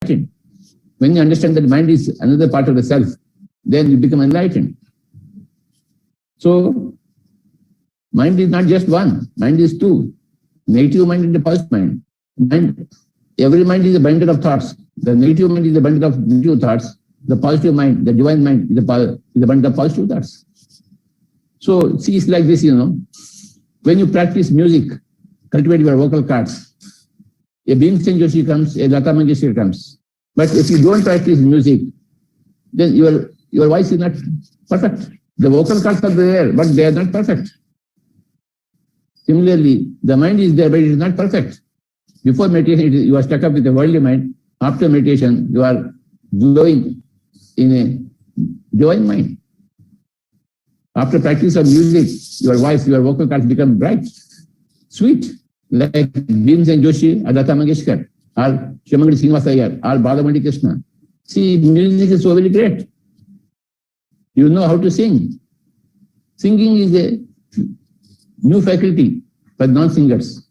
enlightened. When you understand that mind is another part of the self, then you become enlightened. So, mind is not just one, mind is two. Negative mind and the positive mind. Every mind is a bundle of thoughts. The negative mind is a bundle of negative thoughts. The positive mind, the divine mind, is a bundle of positive thoughts. So, see, it's like this, When you practice music, cultivate your vocal cords. A Bhimsen Joshi comes, a Lata Mangeshkar comes. But if you don't practice music, then your voice is not perfect. The vocal cords are there, but they are not perfect. Similarly, the mind is there, but it is not perfect. Before meditation, you are stuck up with a worldly mind. After meditation, you are glowing in a divine mind. After practice of music, your voice, your vocal cords become bright, sweet, like Bhimsen Joshi, or Lata Mangeshkar, or Shyamangali Srinivasa Iyer, or Balamandi Krishna. See, music is so very great. You know how to sing. Singing is a new faculty for non-singers.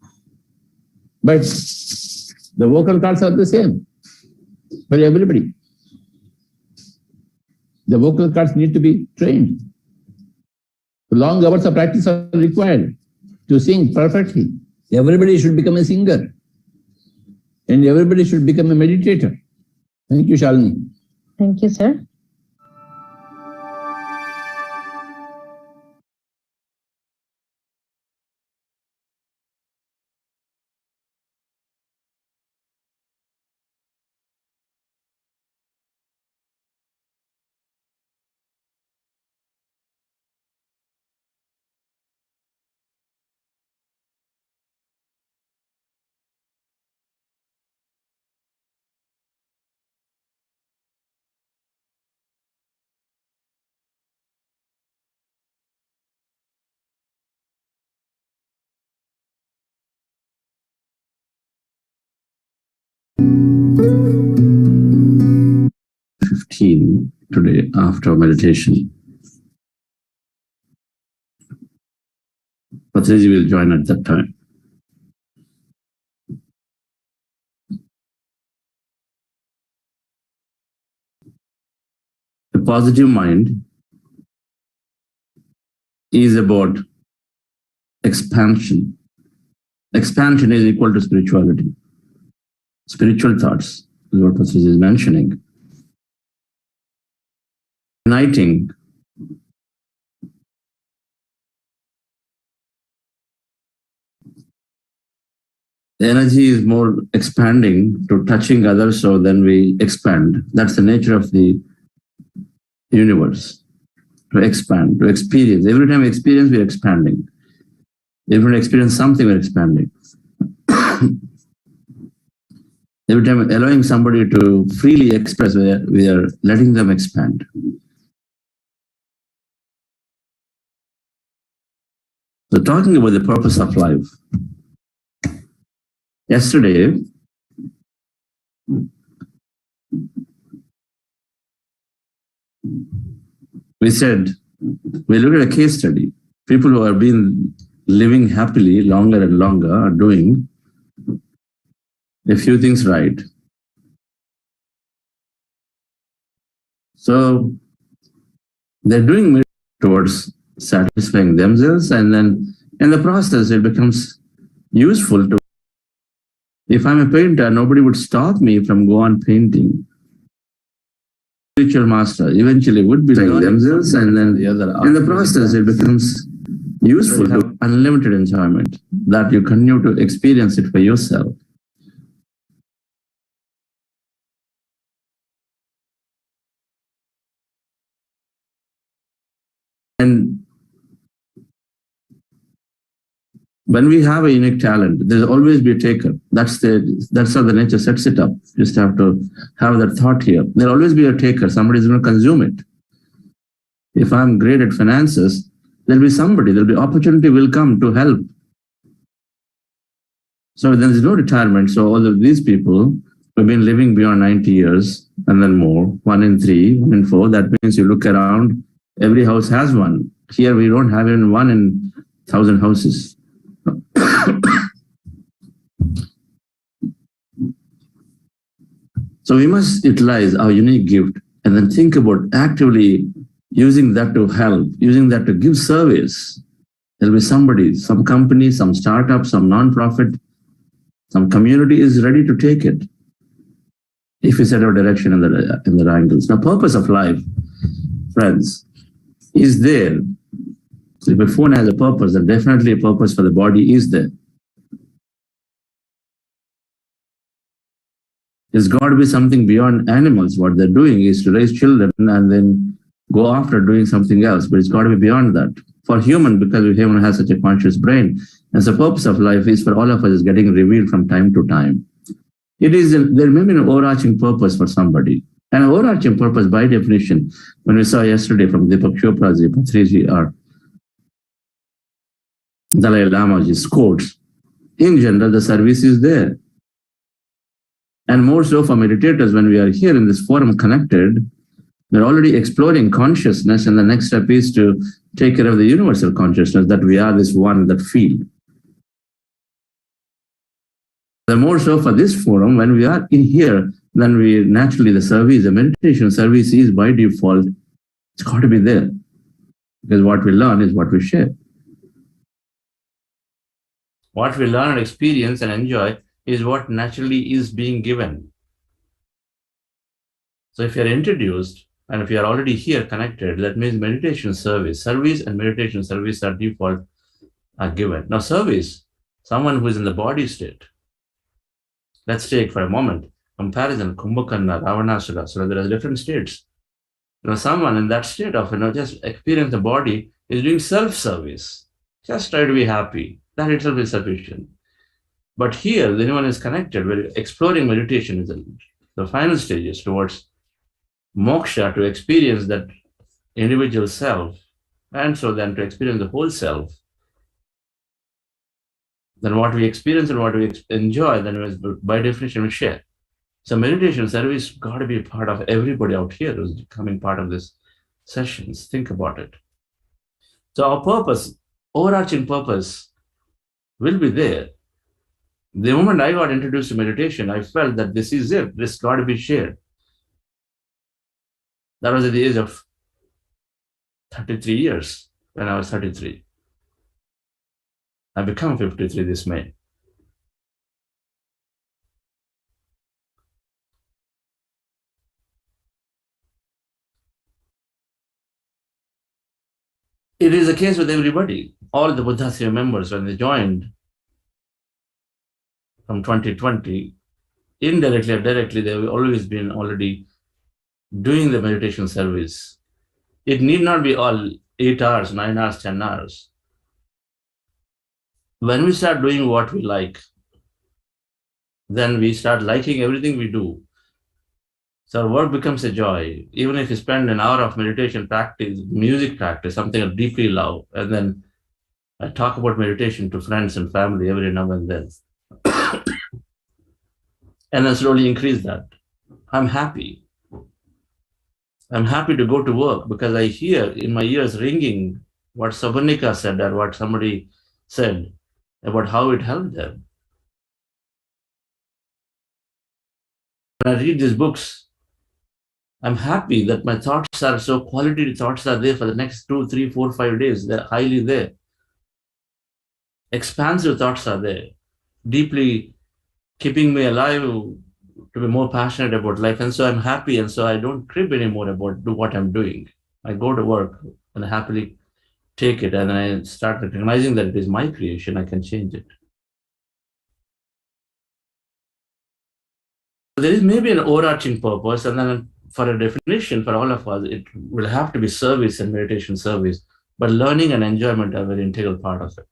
But the vocal cords are the same for everybody. The vocal cords need to be trained. Long hours of practice are required to sing perfectly. Everybody should become a singer. And everybody should become a meditator. Thank you, Shalini. Thank you, sir. Today after meditation. Patriji will join at that time. A positive mind is about expansion. Expansion is equal to spirituality. Spiritual thoughts is what Patriji is mentioning. Uniting the energy is more expanding to touching others, so then we expand. That's the nature of the universe. To expand, to experience. Every time we experience, we're expanding. Every time we experience something, we're expanding. Every time we're allowing somebody to freely express, we are letting them expand. So talking about the purpose of life. Yesterday, we said, we looked at a case study. People who have been living happily longer and longer are doing a few things right. So they're doing towards satisfying themselves, and then in the process it becomes useful to. If I'm a painter, nobody would stop me from go on painting. Spiritual master eventually would be satisfying themselves, and then the other. In the process it becomes useful to have unlimited enjoyment that you continue to experience it for yourself. And when we have a unique talent, there'll always be a taker. That's how the nature sets it up. You just have to have that thought here. There'll always be a taker. Somebody's going to consume it. If I'm great at finances, there'll be somebody, there'll be opportunity will come to help. So there's no retirement. So all of these people who've been living beyond 90 years and then more, 1 in 3, 1 in 4, that means you look around, every house has one. Here we don't have even 1 in 1,000 houses. So we must utilize our unique gift and then think about actively using that to help, using that to give service. There'll be somebody, some company, some startup, some non-profit, some community is ready to take it if we set our direction in the angles. Now, purpose of life, friends, is there. So if a phone has a purpose, then definitely a purpose for the body is there. There's got to be something beyond animals. What they're doing is to raise children and then go after doing something else, but it's got to be beyond that. For human, because human has such a conscious brain, and the purpose of life is for all of us is getting revealed from time to time. There may be an overarching purpose for somebody. An overarching purpose, by definition, when we saw yesterday from Deepak Chopraji, Patriji, or Dalai Lamaji's quotes, in general, the service is there. And more so for meditators, when we are here in this forum connected, we're already exploring consciousness, and the next step is to take care of the universal consciousness, that we are this one, that field. The more so for this forum, when we are in here, then we naturally, the service, the meditation service is by default, it's got to be there. Because what we learn is what we share. What we learn and experience and enjoy is what naturally is being given. So if you're introduced, and if you're already here connected, that means meditation service and meditation service are default are given. Now service, someone who is in the body state. Let's take for a moment comparison, Kumbhakarna, Ravanasura. So there are different states. Someone in that state of, just experience the body is doing self-service. Just try to be happy. That itself is sufficient. But here, anyone is connected, we're exploring meditation is the final stages towards moksha, to experience that individual self, and so then to experience the whole self. Then what we experience and what we enjoy, then by definition we share. So meditation service got to be part of everybody out here who's becoming part of this sessions. Think about it. So our purpose, overarching purpose, will be there. The moment I got introduced to meditation, I felt that this is it. This got to be shared. That was at the age of 33 years, when I was 33. I become 53 this May. It is the case with everybody. All the Buddhasya members, when they joined from 2020, indirectly or directly, they've always been already doing the meditation service. It need not be all 8 hours, 9 hours, 10 hours. When we start doing what we like, then we start liking everything we do. So our work becomes a joy. Even if you spend an hour of meditation practice, music practice, something I deeply love, and then I talk about meditation to friends and family every now and then. And then slowly increase that. I'm happy. I'm happy to go to work because I hear in my ears ringing what Savarnika said or what somebody said about how it helped them. When I read these books, I'm happy that my thoughts are so quality thoughts are there for the next 2, 3, 4, 5 days. They're highly there. Expansive thoughts are there, deeply keeping me alive to be more passionate about life. And so I'm happy, and so I don't crib anymore about what I'm doing. I go to work and I happily take it, and then I start recognizing that it is my creation, I can change it. There is maybe an overarching purpose, and then for a definition for all of us, it will have to be service and meditation service, but learning and enjoyment are a very integral part of it.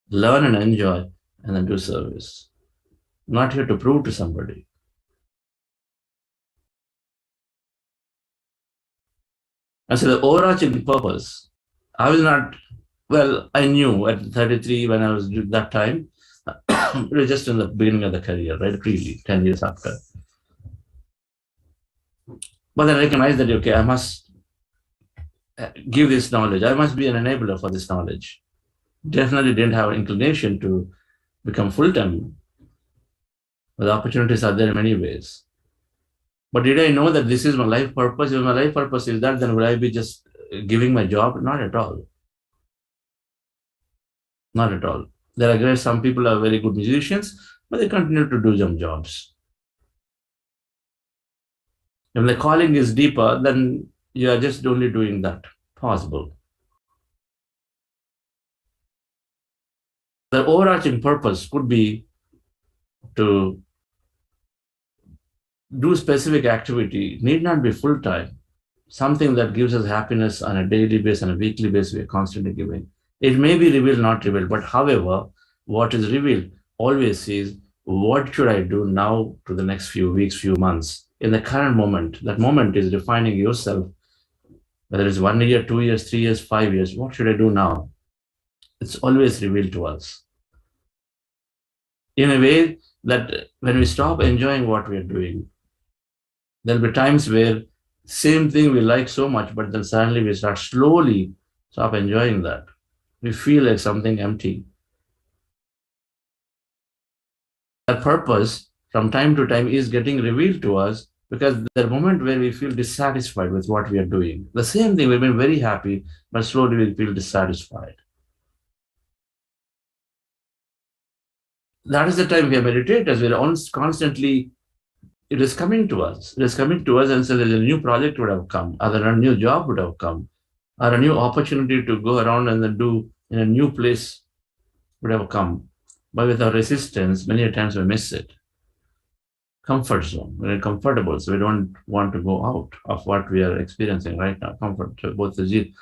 Learn and enjoy, and then do service. Not here to prove to somebody. And so the overarching purpose, I was not, well, I knew at 33 when I was that time, it was just in the beginning of the career, right? Really, 10 years after. But then I recognized that, okay, I must give this knowledge. I must be an enabler for this knowledge. Definitely didn't have an inclination to become full-time. But the opportunities are there in many ways. But did I know that this is my life purpose? If my life purpose is that, then would I be just giving my job? Not at all. Not at all. There are great, some people are very good musicians, but they continue to do some jobs. If the calling is deeper, then you are just only doing that. Possible. The overarching purpose could be to do specific activity, need not be full-time. Something that gives us happiness on a daily basis, on a weekly basis, we are constantly giving. It may be revealed, not revealed, but however, what is revealed always is, what should I do now to the next few weeks, few months? In the current moment, that moment is defining yourself, whether it's 1 year, 2 years, 3 years, 5 years, what should I do now? It's always revealed to us. In a way that when we stop enjoying what we are doing, there'll be times where same thing we like so much, but then suddenly we slowly stop enjoying that. We feel like something empty. That purpose from time to time is getting revealed to us, because the moment where we feel dissatisfied with what we are doing, the same thing, we've been very happy, but slowly we feel dissatisfied. That is the time we are meditators. We are constantly, it is coming to us. It is coming to us, and so there's a new project would have come, or a new job would have come, or a new opportunity to go around and then do in a new place would have come. But with our resistance, many times we miss it. Comfort zone. We're comfortable, so we don't want to go out of what we are experiencing right now. Comfort. Both the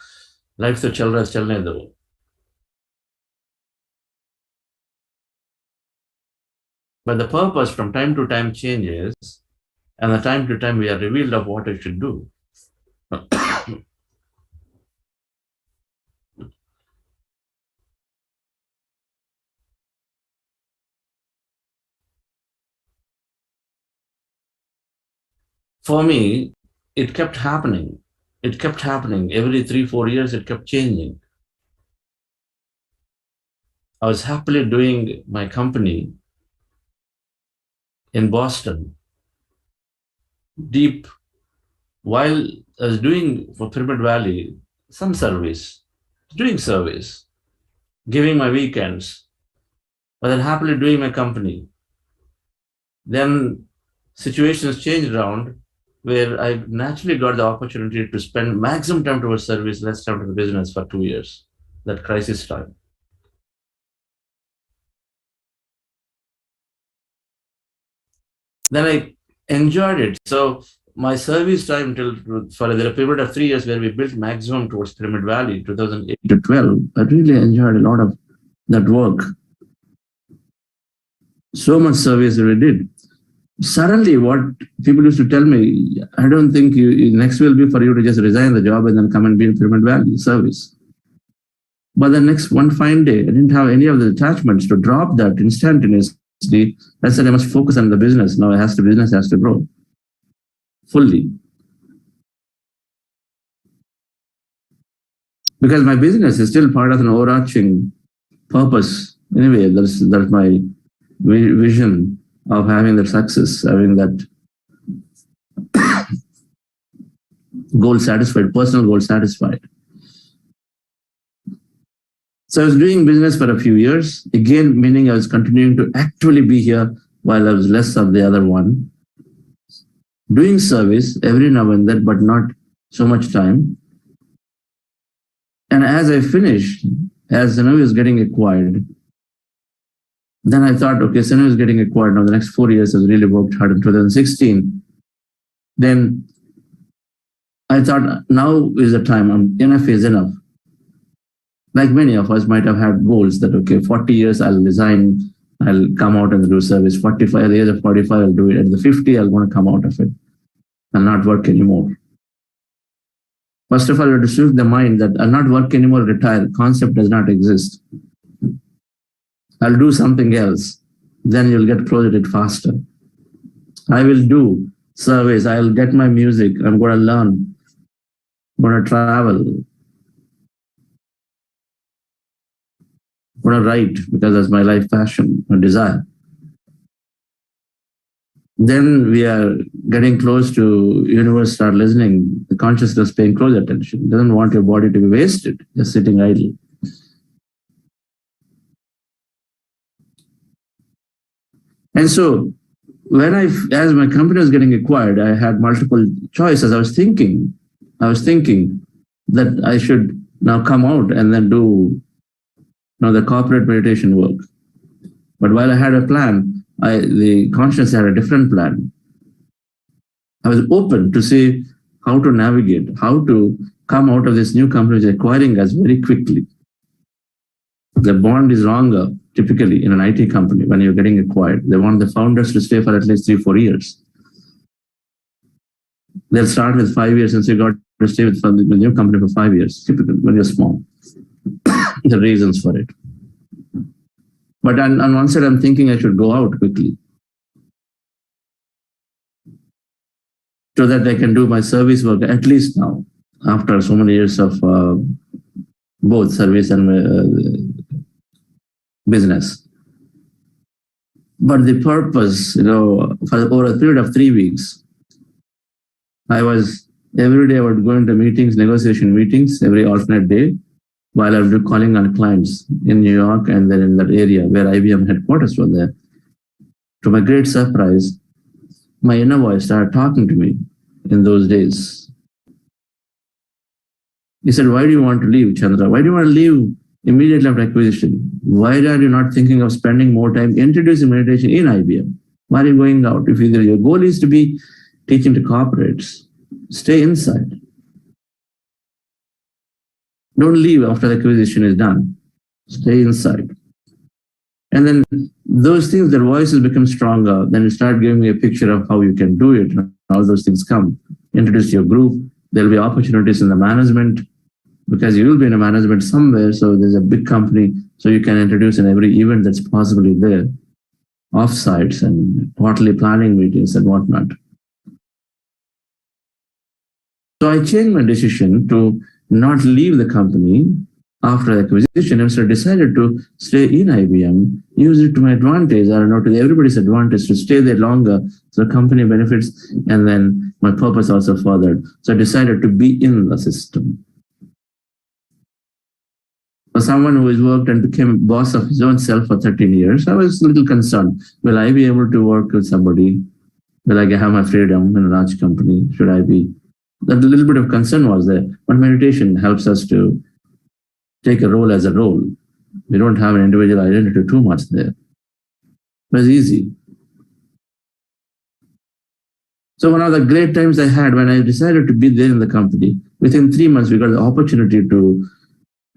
life to chalne do. But the purpose from time to time changes, and the time to time we are revealed of what I should do. For me, it kept happening. It kept happening. Every 3-4 years, it kept changing. I was happily doing my company in Boston, deep, while I was doing for Pyramid Valley some service, doing service, giving my weekends, but then happily doing my company. Then situations changed around, where I naturally got the opportunity to spend maximum time towards service, less time to the business for 2 years, that crisis time. Then I enjoyed it. So my service time for the period of 3 years, where we built maximum towards Pyramid Valley, 2008 to 12, I really enjoyed a lot of that work. So much service we did. Suddenly, what people used to tell me, I don't think next will be for you to just resign the job and then come and be in Pyramid Valley service. But the next one fine day, I didn't have any of the attachments to drop that instantaneously. I said I must focus on the business. Now business has to grow fully. Because my business is still part of an overarching purpose. Anyway, that's my vision of having that success, having that goal satisfied, personal goal satisfied. So I was doing business for a few years, again, meaning I was continuing to actually be here while I was less of the other one. Doing service every now and then, but not so much time. And as I finished, as Senu was getting acquired, then I thought, okay, Senu is getting acquired. Now the next 4 years I've really worked hard in 2016. Then I thought, now is the time, enough is enough. Like many of us might have had goals that, okay, 40 years I'll resign, I'll come out and do service. 45, at the age of 45, I'll do it. At the 50, I'll want to come out of it. I'll not work anymore. First of all, you have to shift the mind that I'll not work anymore, retire. Concept does not exist. I'll do something else. Then you'll get projected faster. I will do service. I'll get my music. I'm going to learn. I'm going to travel. I'm going to write because that's my life passion, my desire. then we are getting close to universe start listening, the consciousness paying close attention. It doesn't want your body to be wasted, just sitting idle. And so when as my company was getting acquired, I had multiple choices. I was thinking that I should now come out and then do the corporate meditation work. But while I had a plan, the consciousness had a different plan. I was open to see how to navigate, how to come out of this new company which is acquiring us very quickly. The bond is longer, typically, in an IT company when you're getting acquired. They want the founders to stay for at least 3-4 years. They'll start with 5 years and say, you got to stay with the new company for 5 years, typically, when you're small. The reasons for it. But on one side, I'm thinking I should go out quickly so that I can do my service work, at least now, after so many years of both service and business. But the purpose, for over a period of 3 weeks, every day I would go into meetings, negotiation meetings, every alternate day, while I was calling on clients in New York and then in that area where IBM headquarters were there. To my great surprise, my inner voice started talking to me in those days. He said, why do you want to leave, Chandra? Why do you want to leave immediately after acquisition? Why are you not thinking of spending more time introducing meditation in IBM? Why are you going out? If either your goal is to be teaching to corporates, stay inside. Don't leave after the acquisition is done. Stay inside. And then those things, their voices become stronger. Then you start giving me a picture of how you can do it. How those things come. Introduce your group. There'll be opportunities in the management because you will be in a management somewhere. So there's a big company. So you can introduce in every event that's possibly there. Offsites and quarterly planning meetings and whatnot. So I changed my decision to not leave the company after the acquisition. Instead, decided to stay in IBM, use it to my advantage, or not to everybody's advantage, to stay there longer so the company benefits, and then my purpose also furthered. So I decided to be in the system. For someone who has worked and became boss of his own self for 13 years, I was a little concerned. Will I be able to work with somebody? Will I have my freedom in a large company? Should I be? That little bit of concern was there. But meditation helps us to take a role as a role. We don't have an individual identity too much there. It was easy. So one of the great times I had when I decided to be there in the company, within 3 months, we got the opportunity to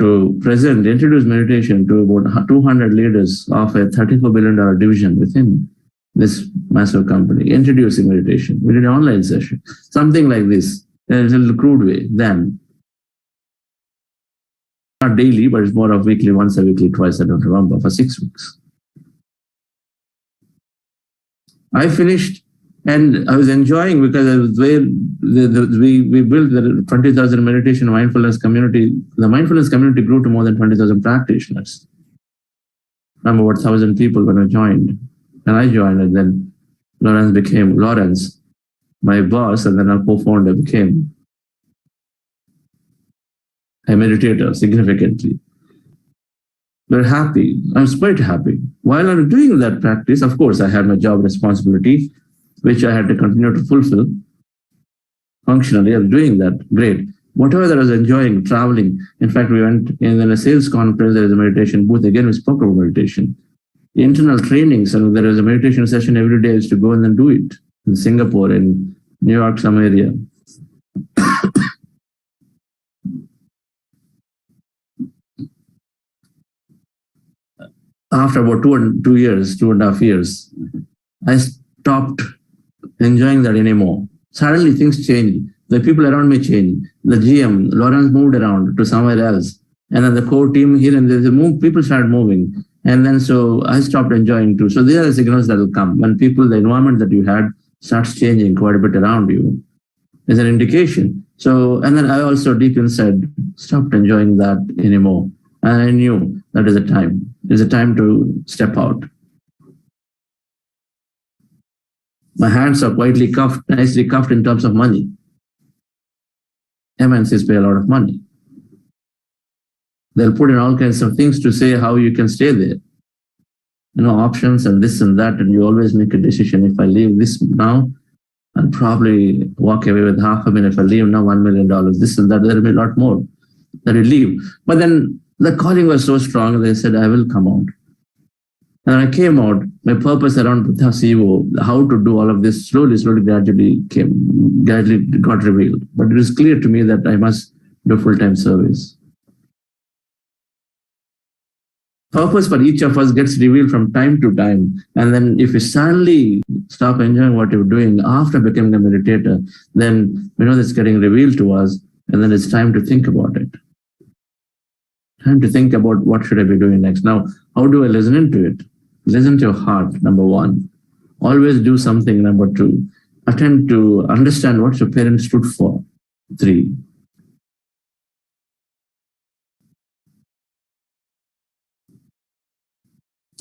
introduce meditation to about 200 leaders of a $34 billion division within this massive company, introducing meditation. We did an online session, something like this, in a little crude way then. Not daily, but it's more of weekly, once a weekly, twice, I don't remember, for 6 weeks. I finished and I was enjoying because I was where we built the 20,000 meditation mindfulness community. The mindfulness community grew to more than 20,000 practitioners. From about 1,000 people when I joined. And I joined, and then Lawrence became my boss, and then our co-founder became a meditator significantly. We're happy. I was quite happy. While I was doing that practice, of course, I had my job responsibility, which I had to continue to fulfill. Functionally, I was doing that. Great. Whatever that I was enjoying, traveling. In fact, we went in a sales conference, there is a meditation booth. Again, we spoke about meditation. Internal trainings, and there is a meditation session every day. I used to go and then do it in Singapore, in New York, some area. After about 2.5 years, I stopped enjoying that anymore. Suddenly things changed. The people around me changed. The GM, Lawrence, moved around to somewhere else. And then the core team here and there, people started moving. And then so I stopped enjoying too. So these are the signals that will come. When the environment that you had starts changing quite a bit around you, is an indication. So, and then I also deep inside stopped enjoying that anymore. And I knew that is a time. It's a time to step out. My hands are quietly cuffed, nicely cuffed in terms of money. MNCs pay a lot of money. They'll put in all kinds of things to say how you can stay there. Options and this and that, and you always make a decision. If I leave this now, I'll probably walk away with $500,000. If I leave now, $1 million, this and that, there'll be a lot more that will leave. But then the calling was so strong, they said, I will come out. And when I came out, my purpose around CEO, how to do all of this, slowly, gradually got revealed. But it was clear to me that I must do full-time service. Purpose for each of us gets revealed from time to time. And then if you suddenly stop enjoying what you're doing after becoming a meditator, then we know that's getting revealed to us. And then it's time to think about it. Time to think about what should I be doing next. Now, how do I listen into it? Listen to your heart, number one. Always do something, number two. Attempt to understand what your parents stood for, 3.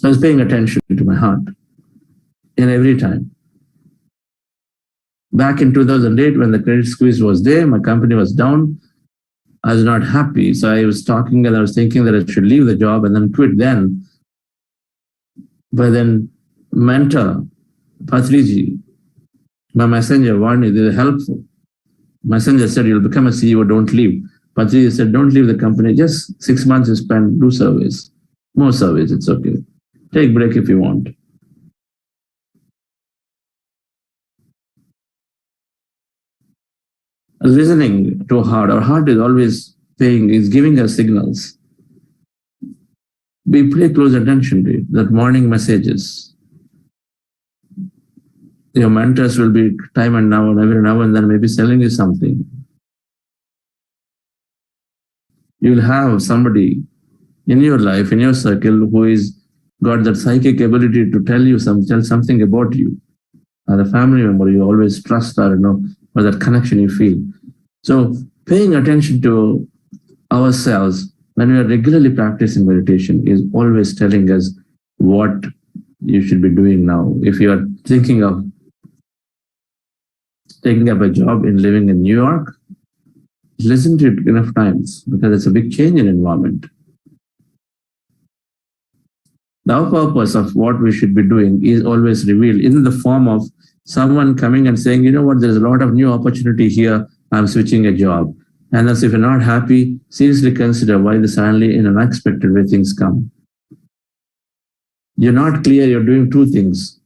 I was paying attention to my heart in every time. Back in 2008, when the credit squeeze was there, my company was down. I was not happy. So I was talking and I was thinking that I should leave the job and then quit then. But then mentor, Patriji, my messenger warned me, they were helpful. Messenger said, you'll become a CEO, don't leave. Patriji said, don't leave the company, just 6 months you spend, do service. More service, it's okay. Take break if you want. Listening to our heart is always saying, is giving us signals. We pay close attention to it, that morning messages. Your mentors will be time and now and every now and then maybe selling you something. You'll have somebody in your life, in your circle, who is got that psychic ability to tell something about you. Or a family member you always trust, or or that connection you feel. So paying attention to ourselves when we are regularly practicing meditation is always telling us what you should be doing now. If you are thinking of taking up a job in living in New York, listen to it enough times because it's a big change in environment. The purpose of what we should be doing is always revealed in the form of someone coming and saying, you know what, there's a lot of new opportunity here, I'm switching a job. And as if you're not happy, seriously consider why the suddenly in an unexpected way things come. You're not clear, you're doing 2 things.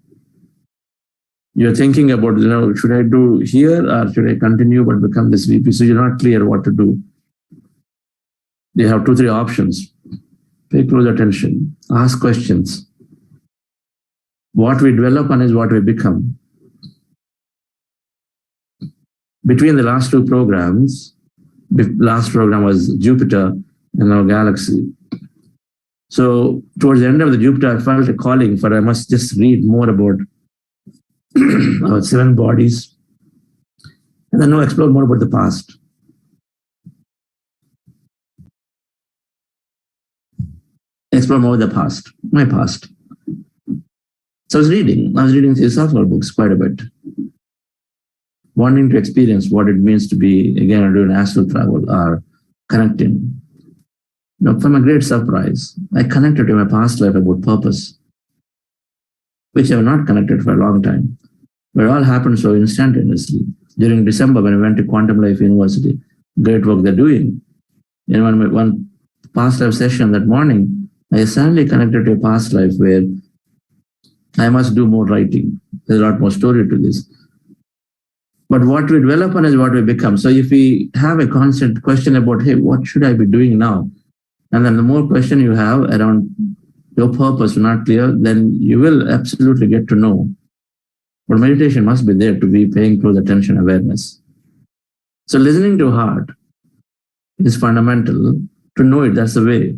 You're thinking about, should I do here or should I continue but become this VP? So you're not clear what to do. You have 2, 3 options. Pay close attention. Ask questions. What we develop on is what we become. Between the last 2 programs, the last program was Jupiter and our galaxy. So towards the end of the Jupiter, I felt a calling for I must just read more about our 7 bodies and then explore more about the past. Explore more the past, my past. So I was reading philosophical books quite a bit, wanting to experience what it means to be, again, doing astral travel or connecting. From a great surprise, I connected to my past life about purpose, which I have not connected for a long time. But it all happened so instantaneously. During December, when I went to Quantum Life University, great work they're doing. In one past life session that morning, I suddenly connected to a past life where I must do more writing. There's a lot more story to this. But what we develop on is what we become. So if we have a constant question about, hey, what should I be doing now? And then the more question you have around your purpose not clear, then you will absolutely get to know. But meditation must be there to be paying close attention, awareness. So listening to heart is fundamental. To know it, that's the way.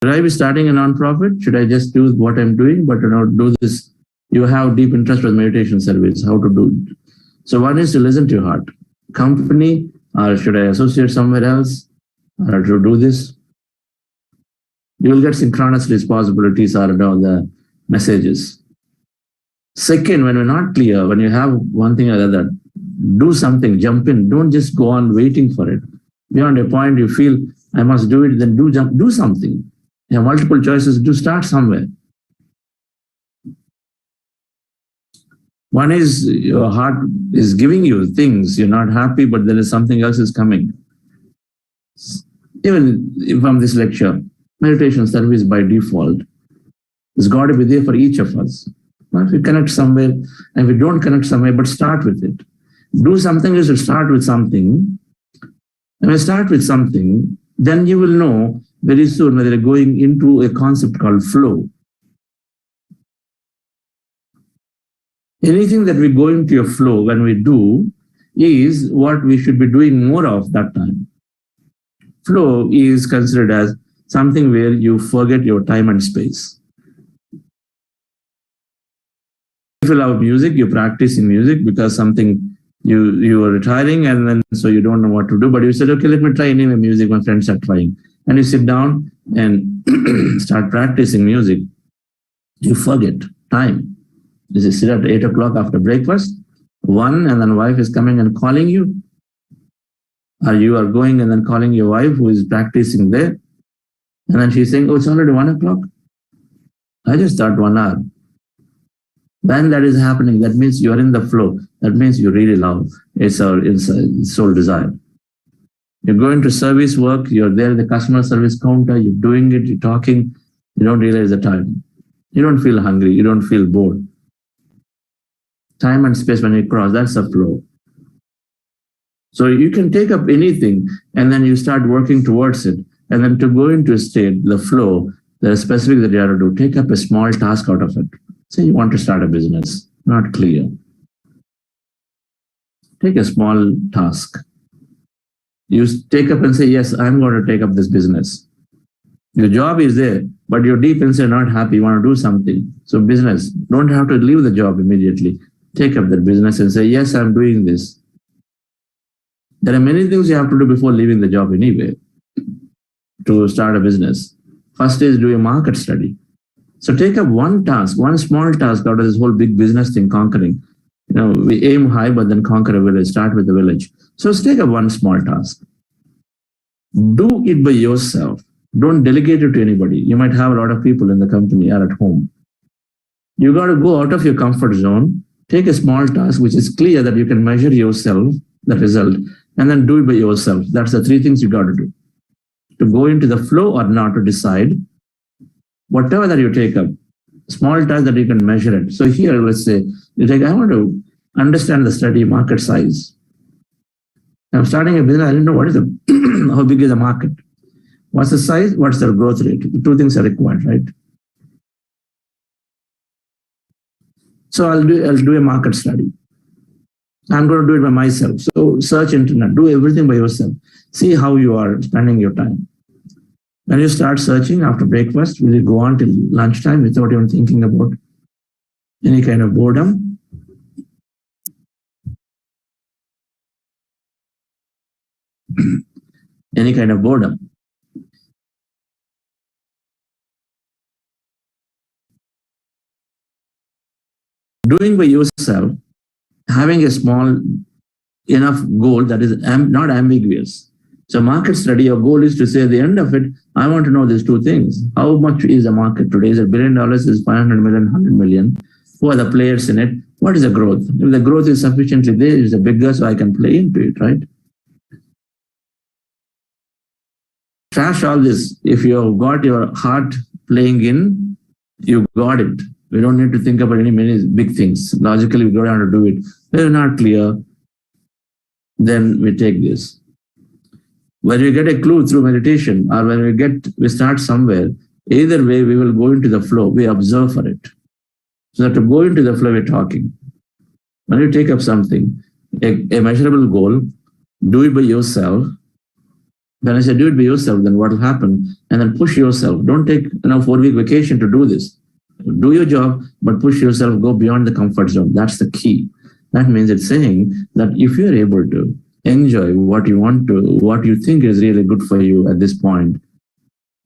Should I be starting a non-profit? Should I just do what I'm doing, but do this? You have deep interest with meditation service, how to do it. So one is to listen to your heart. Company, or should I associate somewhere else, or to do this? You will get synchronous responsibilities, or messages. Second, when we're not clear, when you have one thing or the other, do something, jump in. Don't just go on waiting for it. Beyond a point, you feel, I must do it, then do something. You have multiple choices, do start somewhere. One is your heart is giving you things, you're not happy, but there is something else is coming. Even from this lecture, meditation service by default has got to be there for each of us. If we connect somewhere, and we don't connect somewhere, but start with it. Do something is to start with something. And when you start with something, then you will know very soon whether you're going into a concept called flow. Anything that we go into a flow when we do is what we should be doing more of that time. Flow is considered as something where you forget your time and space. If you love music, you practice in music because something you are retiring and then so you don't know what to do, but you said, okay, let me try anyway music, my friends are trying. And you sit down and start practicing music. You forget time. You sit at 8 o'clock after breakfast, 1, and then wife is coming and calling you. Or you are going and then calling your wife who is practicing there. And then she's saying, oh, it's already 1 o'clock. I just thought 1 hour. When that is happening, that means you are in the flow. That means you really love. It's our soul desire. You're going to service work, you're there at the customer service counter, you're doing it, you're talking, you don't realize the time. You don't feel hungry, you don't feel bored. Time and space when you cross, that's a flow. So you can take up anything and then you start working towards it. And then to go into a state, the flow, there are specific that you have to do. Take up a small task out of it. Say you want to start a business, not clear. Take a small task. You take up and say, yes, I'm going to take up this business. Your job is there, but you're deep inside not happy, you want to do something. So business, don't have to leave the job immediately. Take up that business and say, yes, I'm doing this. There are many things you have to do before leaving the job anyway to start a business. First is do a market study. So take up one task, one small task out of this whole big business thing, conquering. We aim high, but then conquer a village, start with the village. So take up one small task. Do it by yourself. Don't delegate it to anybody. You might have a lot of people in the company or at home. You got to go out of your comfort zone, take a small task, which is clear that you can measure yourself, the result, and then do it by yourself. That's the 3 things you got to do. To go into the flow or not, to decide. Whatever that you take up, small task that you can measure it. So here, let's say, you take, I want to understand the study market size. I'm starting a business, I don't know what is how big is the market. What's the size? What's the growth rate? The 2 things are required, right? So I'll do a market study. I'm going to do it by myself. So search internet, do everything by yourself. See how you are spending your time. When you start searching after breakfast, will you go on till lunchtime without even thinking about any kind of boredom? Any kind of boredom. Doing by yourself, having a small enough goal that is not ambiguous. So market study, your goal is to say at the end of it, I want to know these 2 things. How much is the market today? Is it $1 billion? Is 500 million, 100 million? Who are the players in it? What is the growth? If the growth is sufficiently there, it's bigger, so I can play into it, right? Trash all this. If you've got your heart playing in, you got it. We don't need to think about many big things. Logically, we go down to do it. We're not clear, then we take this. When we get a clue through meditation or when we start somewhere, either way, we will go into the flow. We observe for it. So to go into the flow, we're talking. When you take up something, a measurable goal, do it by yourself. When I say do it by yourself, then what will happen? And then push yourself. Don't take 4-week vacation to do this. Do your job, but push yourself, go beyond the comfort zone. That's the key. That means it's saying that if you're able to enjoy what you want to, what you think is really good for you at this point,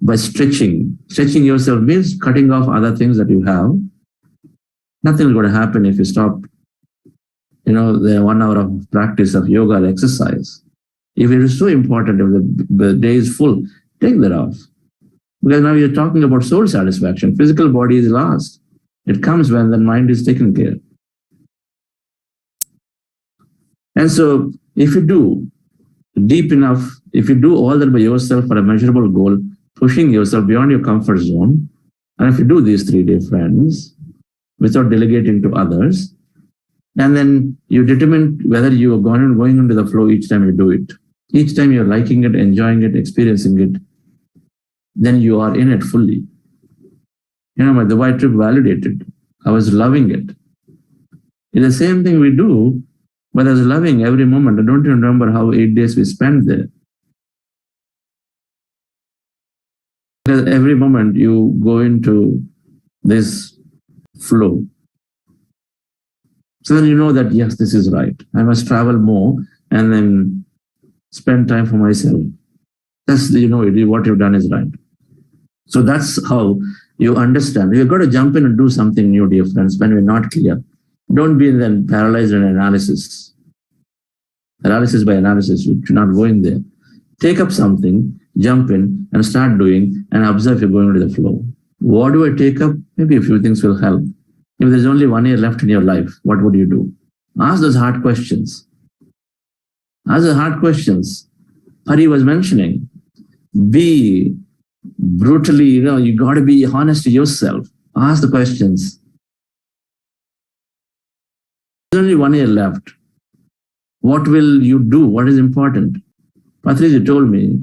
by stretching. Stretching yourself means cutting off other things that you have. Nothing is going to happen if you stop, the 1 hour of practice of yoga or exercise. If it is so important, if the day is full, take that off. Because now you're talking about soul satisfaction. Physical body is last. It comes when the mind is taken care. And so if you do deep enough, if you do all that by yourself for a measurable goal, pushing yourself beyond your comfort zone, and if you do these 3 dear friends without delegating to others, and then you determine whether you are going into the flow each time you do it. Each time you're liking it, enjoying it, experiencing it, then you are in it fully. My Dubai trip validated. I was loving it. It's the same thing we do, but I was loving every moment. I don't even remember how 8 days we spent there. Because every moment you go into this flow. So then you know that, yes, this is right. I must travel more and then spend time for myself. That's, what you've done is right. So that's how you understand. You've got to jump in and do something new, dear friends, when we're not clear. Don't be then paralyzed in analysis. Paralysis by analysis, you should not go in there. Take up something, jump in and start doing and observe you're going into the flow. What do I take up? Maybe a few things will help. If there's only 1 year left in your life, what would you do? Ask those hard questions. Ask the hard questions. Hari was mentioning, be brutally, you got to be honest to yourself. Ask the questions. There's only 1 year left. What will you do? What is important? Patriji told me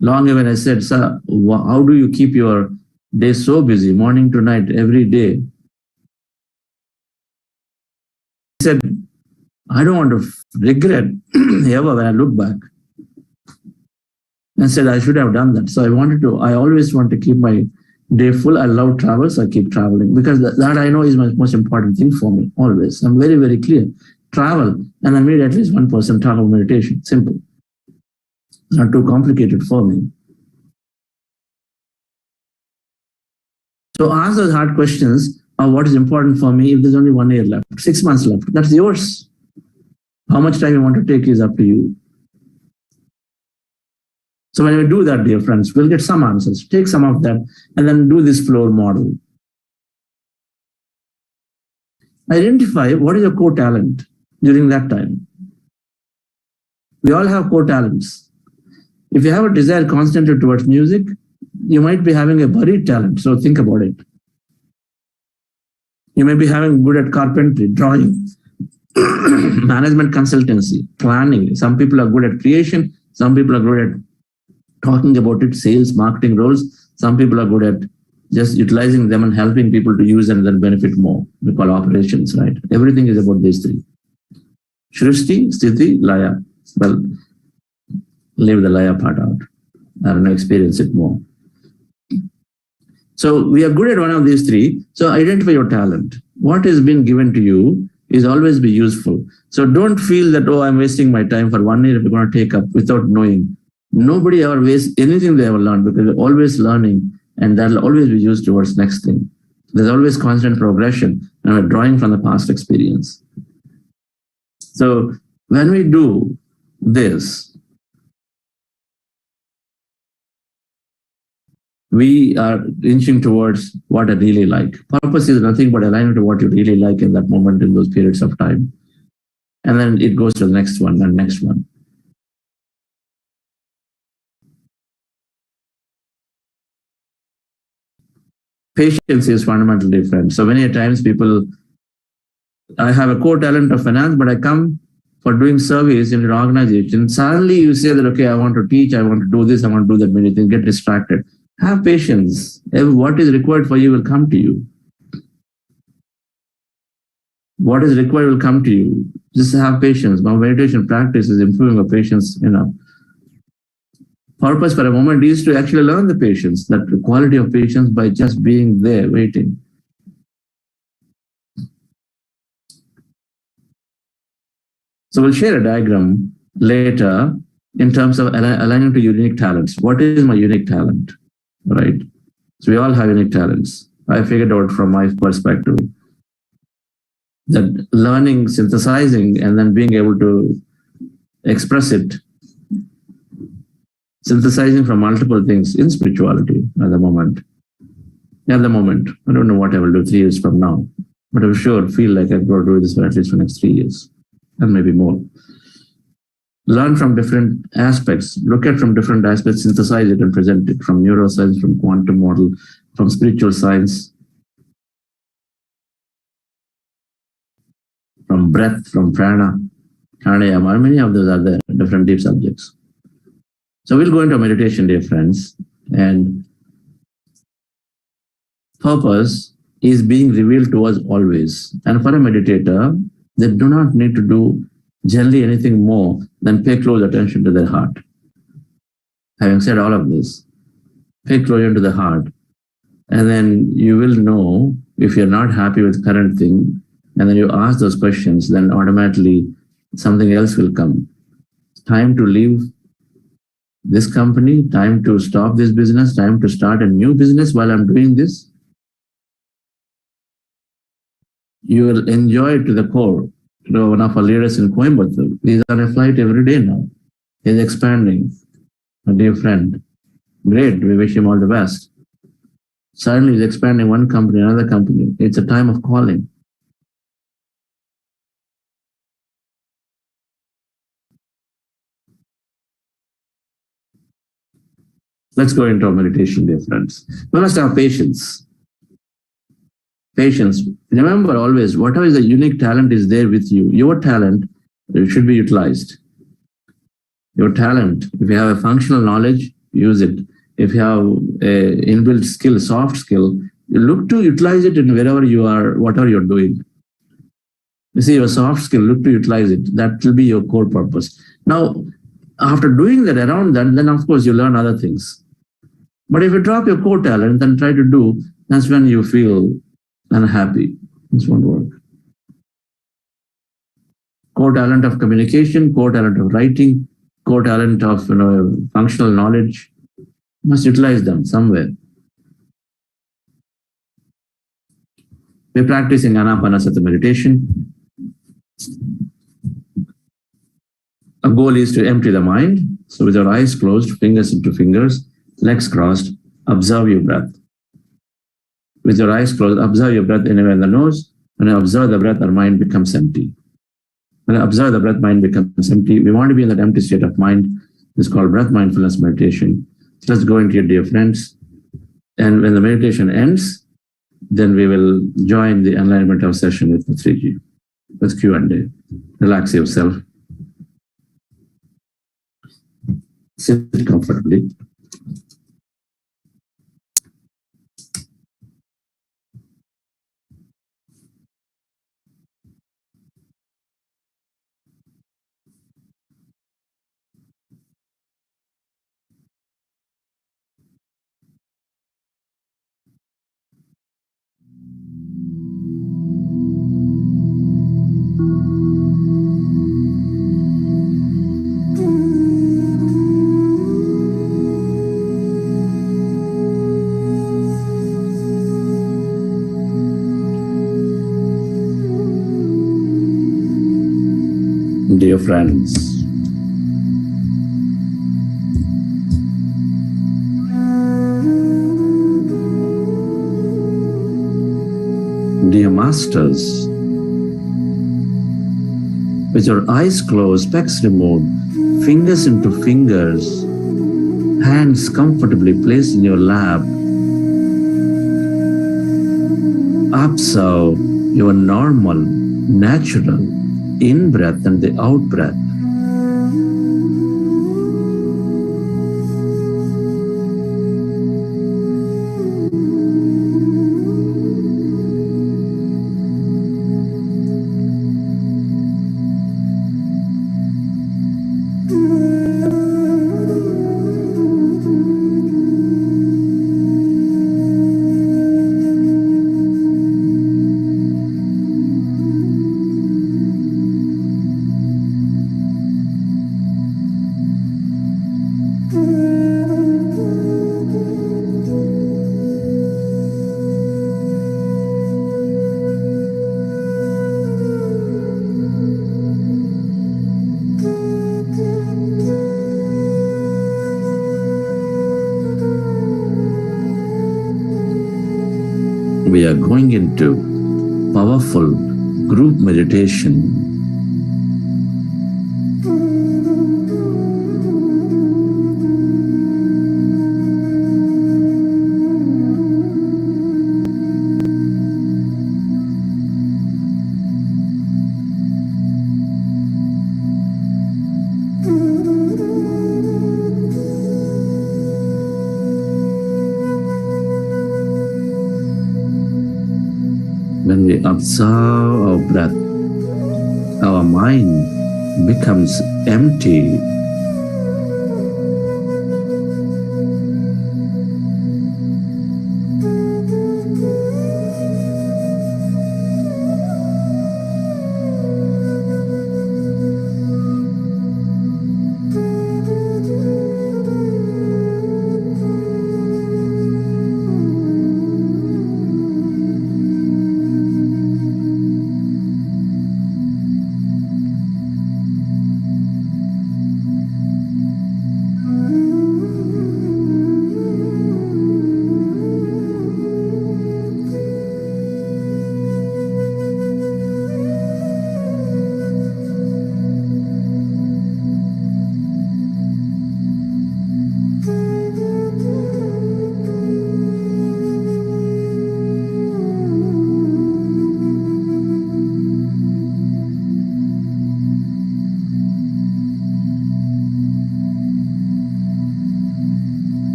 long ago when I said, sir, how do you keep your day so busy, morning to night, every day? He said, I don't want to regret ever when I look back. I said, I should have done that. So I always want to keep my day full. I love travel, so I keep traveling because that I know is my most important thing for me, always. I'm very, very clear. Travel, and I made at least 1% travel meditation. Simple. Not too complicated for me. So ask those hard questions of what is important for me if there's only 1 year left, 6 months left. That's yours. How much time you want to take is up to you. So when we do that, dear friends, we'll get some answers. Take some of that and then do this flow model. Identify what is your core talent during that time. We all have core talents. If you have a desire concentrated towards music, you might be having a buried talent, so think about it. You may be having good at carpentry, drawing, management consultancy, planning. Some people are good at creation. Some people are good at talking about it, sales, marketing roles. Some people are good at just utilizing them and helping people to use and then benefit more. We call operations, right? Everything is about these 3. Shrishti, Sthiti, Laya. Well, leave the Laya part out. I don't know, experience it more. So we are good at one of these 3. So identify your talent. What has been given to you is always be useful. So don't feel that, oh, I'm wasting my time for 1 year if you're going to take up without knowing. Nobody ever wastes anything they ever learned because they're always learning and that'll always be used towards next thing. There's always constant progression and we're drawing from the past experience. So when we do this, we are inching towards what I really like. Purpose is nothing but aligning to what you really like in that moment in those periods of time. And then it goes to the next one and next one. Patience is fundamentally different. So many times I have a core talent of finance, but I come for doing service in an organization. Suddenly you say that, okay, I want to teach, I want to do this, I want to do that many things, get distracted. Have patience. What is required for you will come to you. What is required will come to you. Just have patience. My meditation practice is improving our patience enough. Purpose for a moment is to actually learn the patience, that the quality of patience by just being there, waiting. So we'll share a diagram later in terms of aligning to unique talents. What is my unique talent, right? So we all have unique talents. I figured out from my perspective that learning, synthesizing, and then being able to express it, synthesizing from multiple things in spirituality at the moment. At the moment, I don't know what I will do 3 years from now, but I'm sure feel like I've got to do this for at least for the next 3 years and maybe more. Learn from different aspects, look at from different aspects, synthesize it and present it from neuroscience, from quantum model, from spiritual science, from breath, from prana, pranayama, many of those are the different deep subjects. So we'll go into meditation, dear friends, and purpose is being revealed to us always. And for a meditator, they do not need to do generally anything more than pay close attention to their heart. Having said all of this, pay close to the heart, and then you will know if you're not happy with current thing, and then you ask those questions, then automatically something else will come. Time to leave this company, time to stop this business, time to start a new business while I'm doing this. You will enjoy it to the core. You know, one of our leaders in Coimbatore, he's on a flight every day now. He's expanding. A dear friend. Great, we wish him all the best. Suddenly he's expanding one company, another company. It's a time of calling. Let's go into our meditation, dear friends. We must have patience. Patience. Remember always, whatever is the unique talent is there with you. Your talent should be utilized. Your talent, if you have a functional knowledge, use it. If you have a inbuilt skill, soft skill, you look to utilize it in wherever you are, whatever you're doing. You see, your soft skill, look to utilize it. That will be your core purpose. Now, after doing that, around that, then of course you learn other things. But if you drop your core talent and try to do, that's when you feel unhappy. This won't work. Core talent of communication, core talent of writing, core talent of functional knowledge, must utilize them somewhere. We're practicing Ana-Pana-Sati Meditation. Our goal is to empty the mind. So with your eyes closed, fingers into fingers, legs crossed, observe your breath. With your eyes closed, observe your breath anywhere in the nose. When you observe the breath, our mind becomes empty. When you observe the breath, mind becomes empty. We want to be in that empty state of mind. It's called breath mindfulness meditation. So let's go into it, dear friends. And when the meditation ends, then we will join the enlightenment of session with Patriji, with Q&A. Relax yourself. Sit comfortably. Dear friends, dear masters, with your eyes closed, specs removed, fingers into fingers, hands comfortably placed in your lap, observe your normal, natural in-breath and the out-breath. we are going into powerful group meditation. When we observe our breath, our mind becomes empty.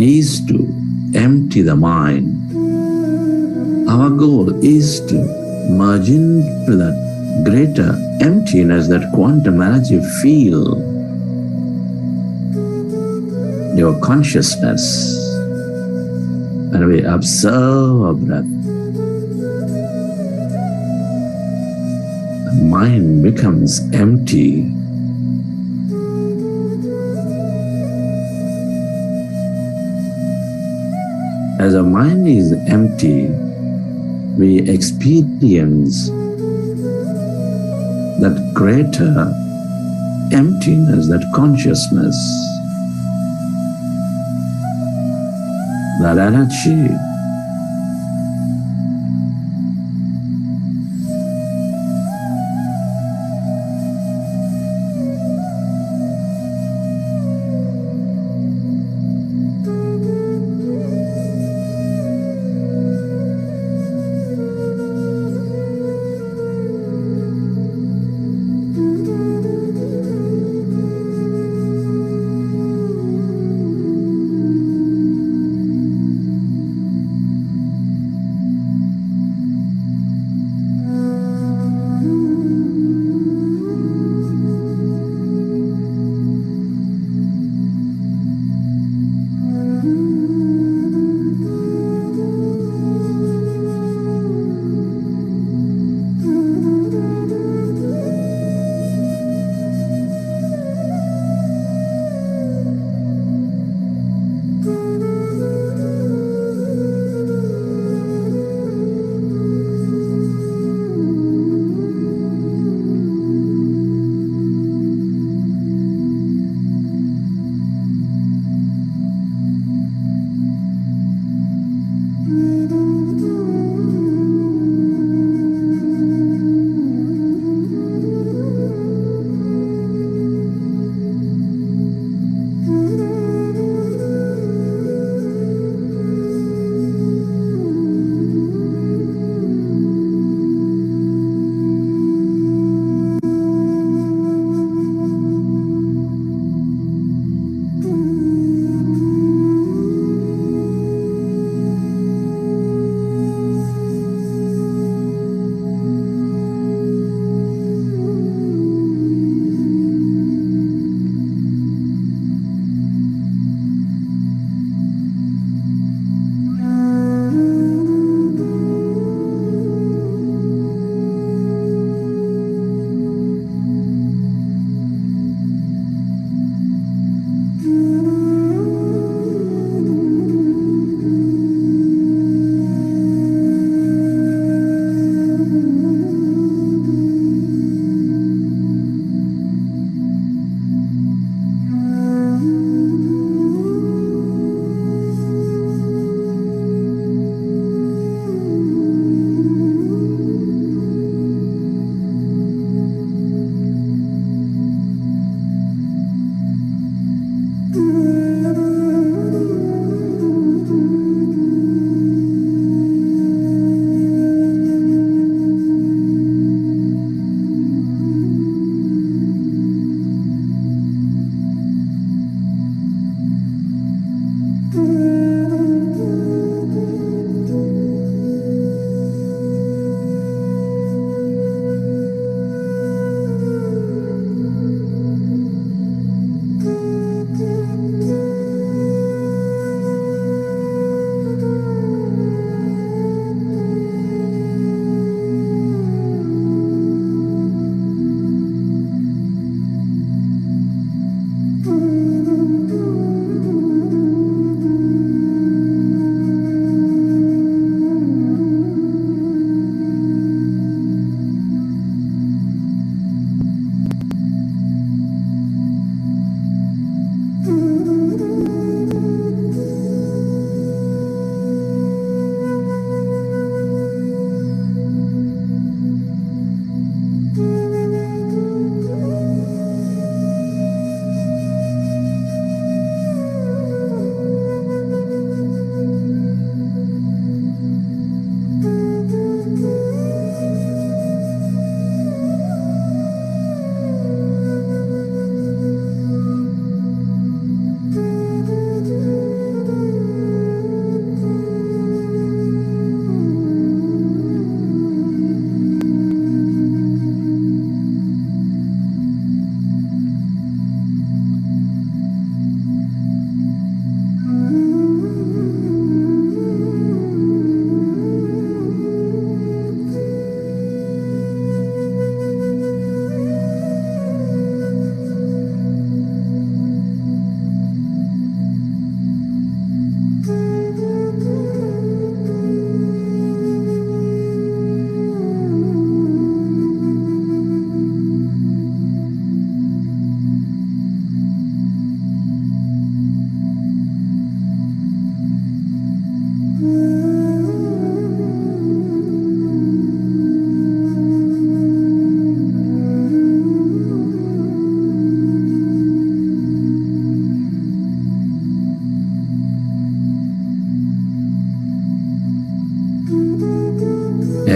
is to empty the mind. Our goal is to merge into that greater emptiness, that quantum energy field, your consciousness. When we observe our breath, the mind becomes empty. As our mind is empty, we experience that greater emptiness, that consciousness, that energy.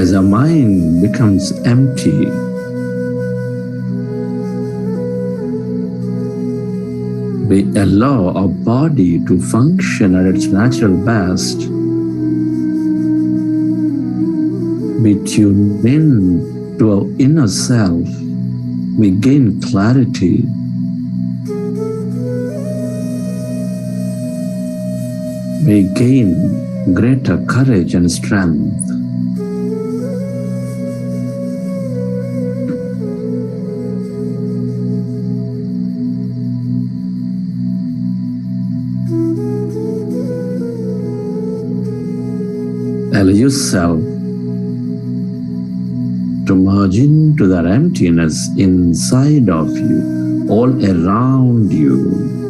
As our mind becomes empty, we allow our body to function at its natural best. We tune in to our inner self. We gain clarity. We gain greater courage and strength. Allow yourself to merge into that emptiness inside of you, all around you.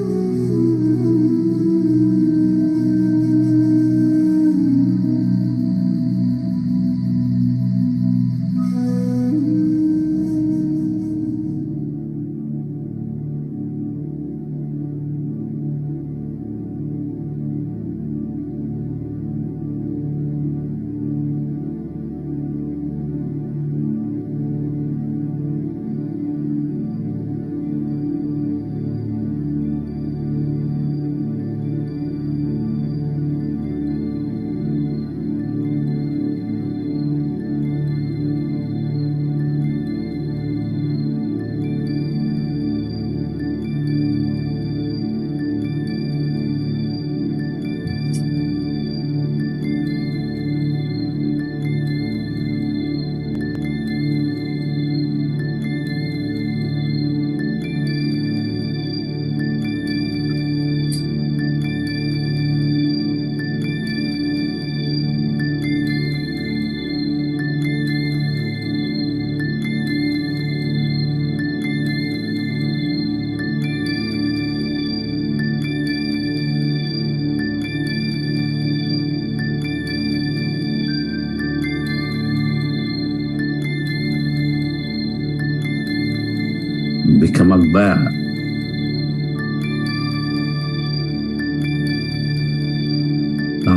Become aware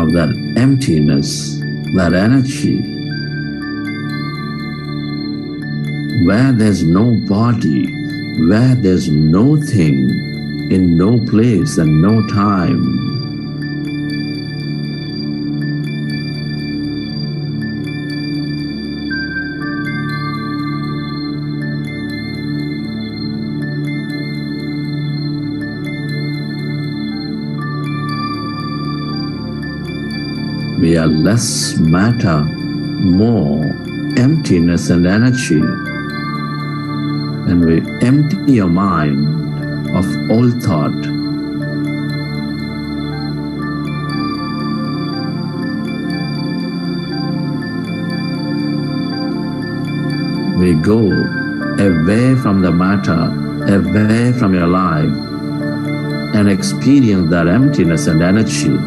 of that emptiness, that energy, where there's no body, where there's no thing, in no place and no time. We are less matter, more emptiness and energy. And we empty your mind of all thought. We go away from the matter, away from your life, and experience that emptiness and energy.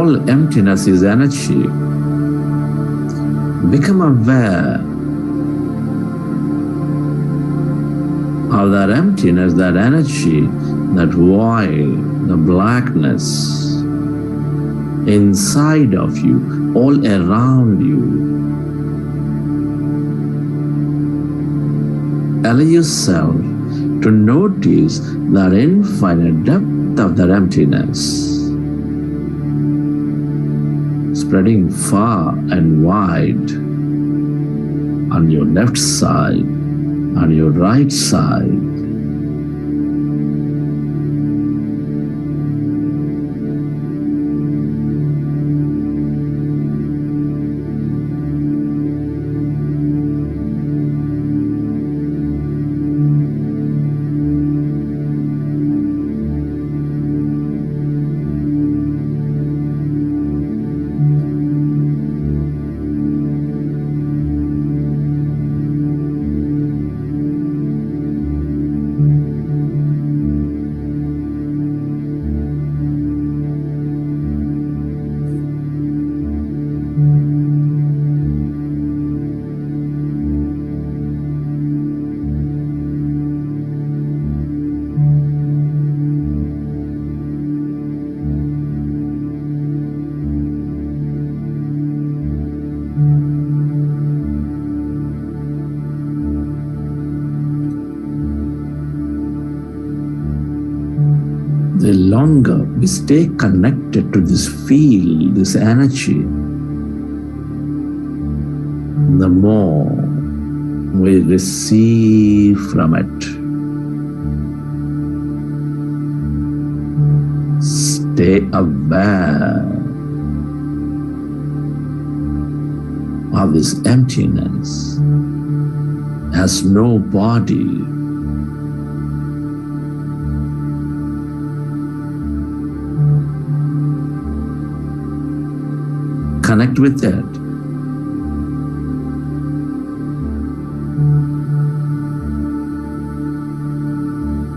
all emptiness is energy. Become aware of that emptiness, that energy, that void, the blackness inside of you, all around you. Allow yourself to notice that infinite depth of that emptiness, spreading far and wide on your left side, on your right side. The longer we stay connected to this field, this energy, the more we receive from it. Stay aware of this emptiness, has no body. Connect with it.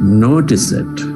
Notice it.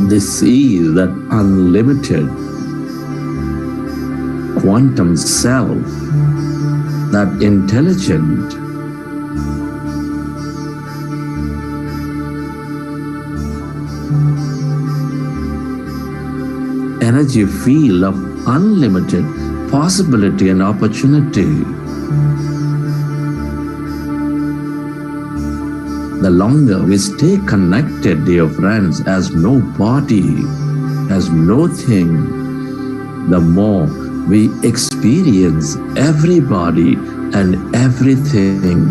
This is that unlimited quantum self, that intelligent energy field of unlimited possibility and opportunity. The longer we stay connected, dear friends, as no body, as no thing, the more we experience everybody and everything.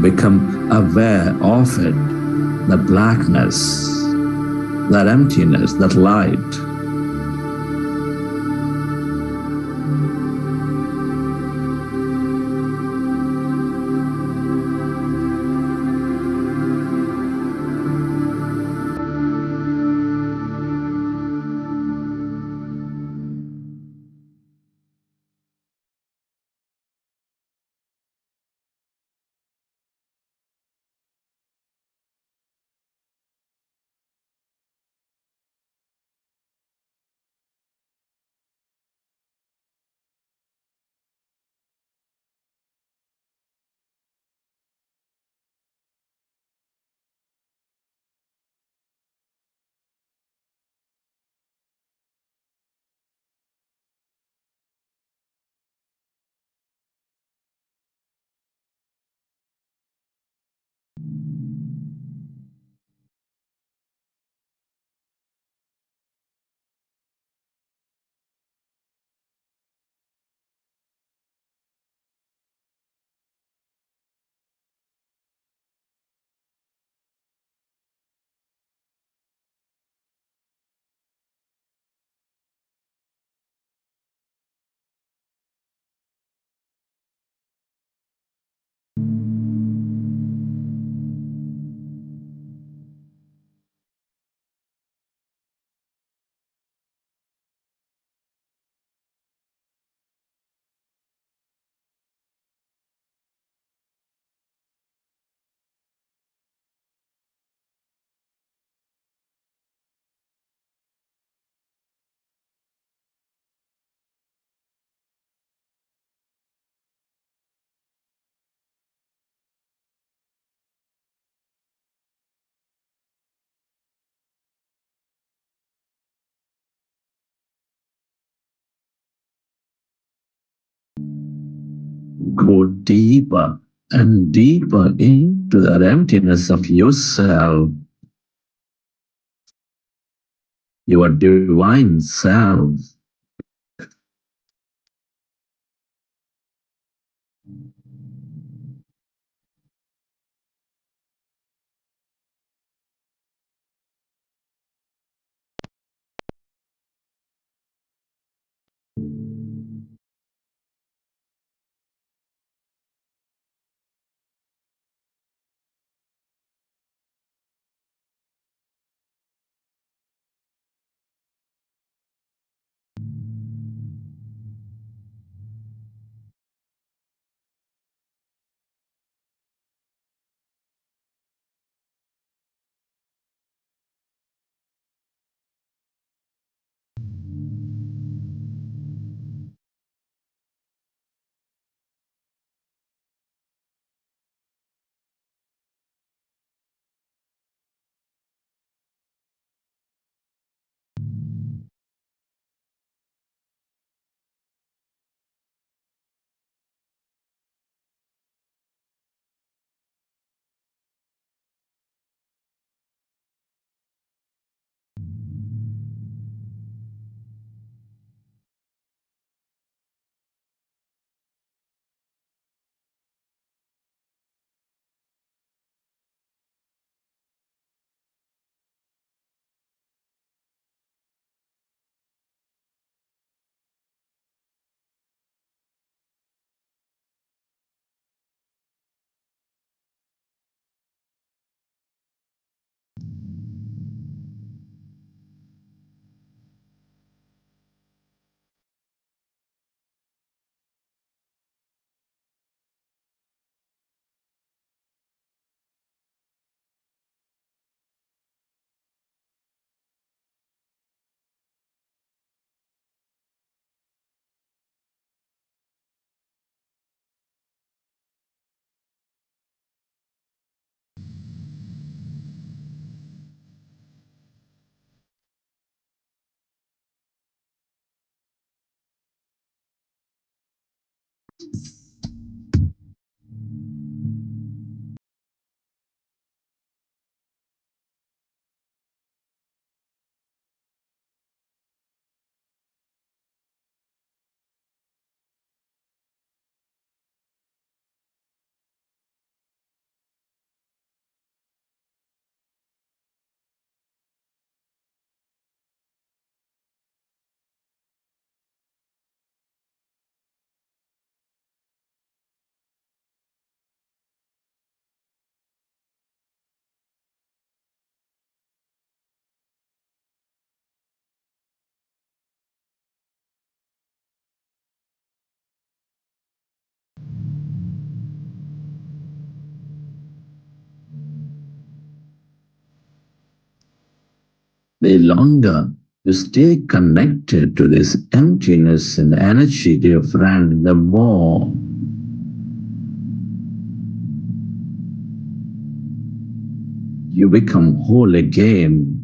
Become aware of it, that blackness, that emptiness, that light. Go deeper and deeper into that emptiness of yourself, your divine self. the longer you stay connected to this emptiness and energy, dear friend, the more you become whole again.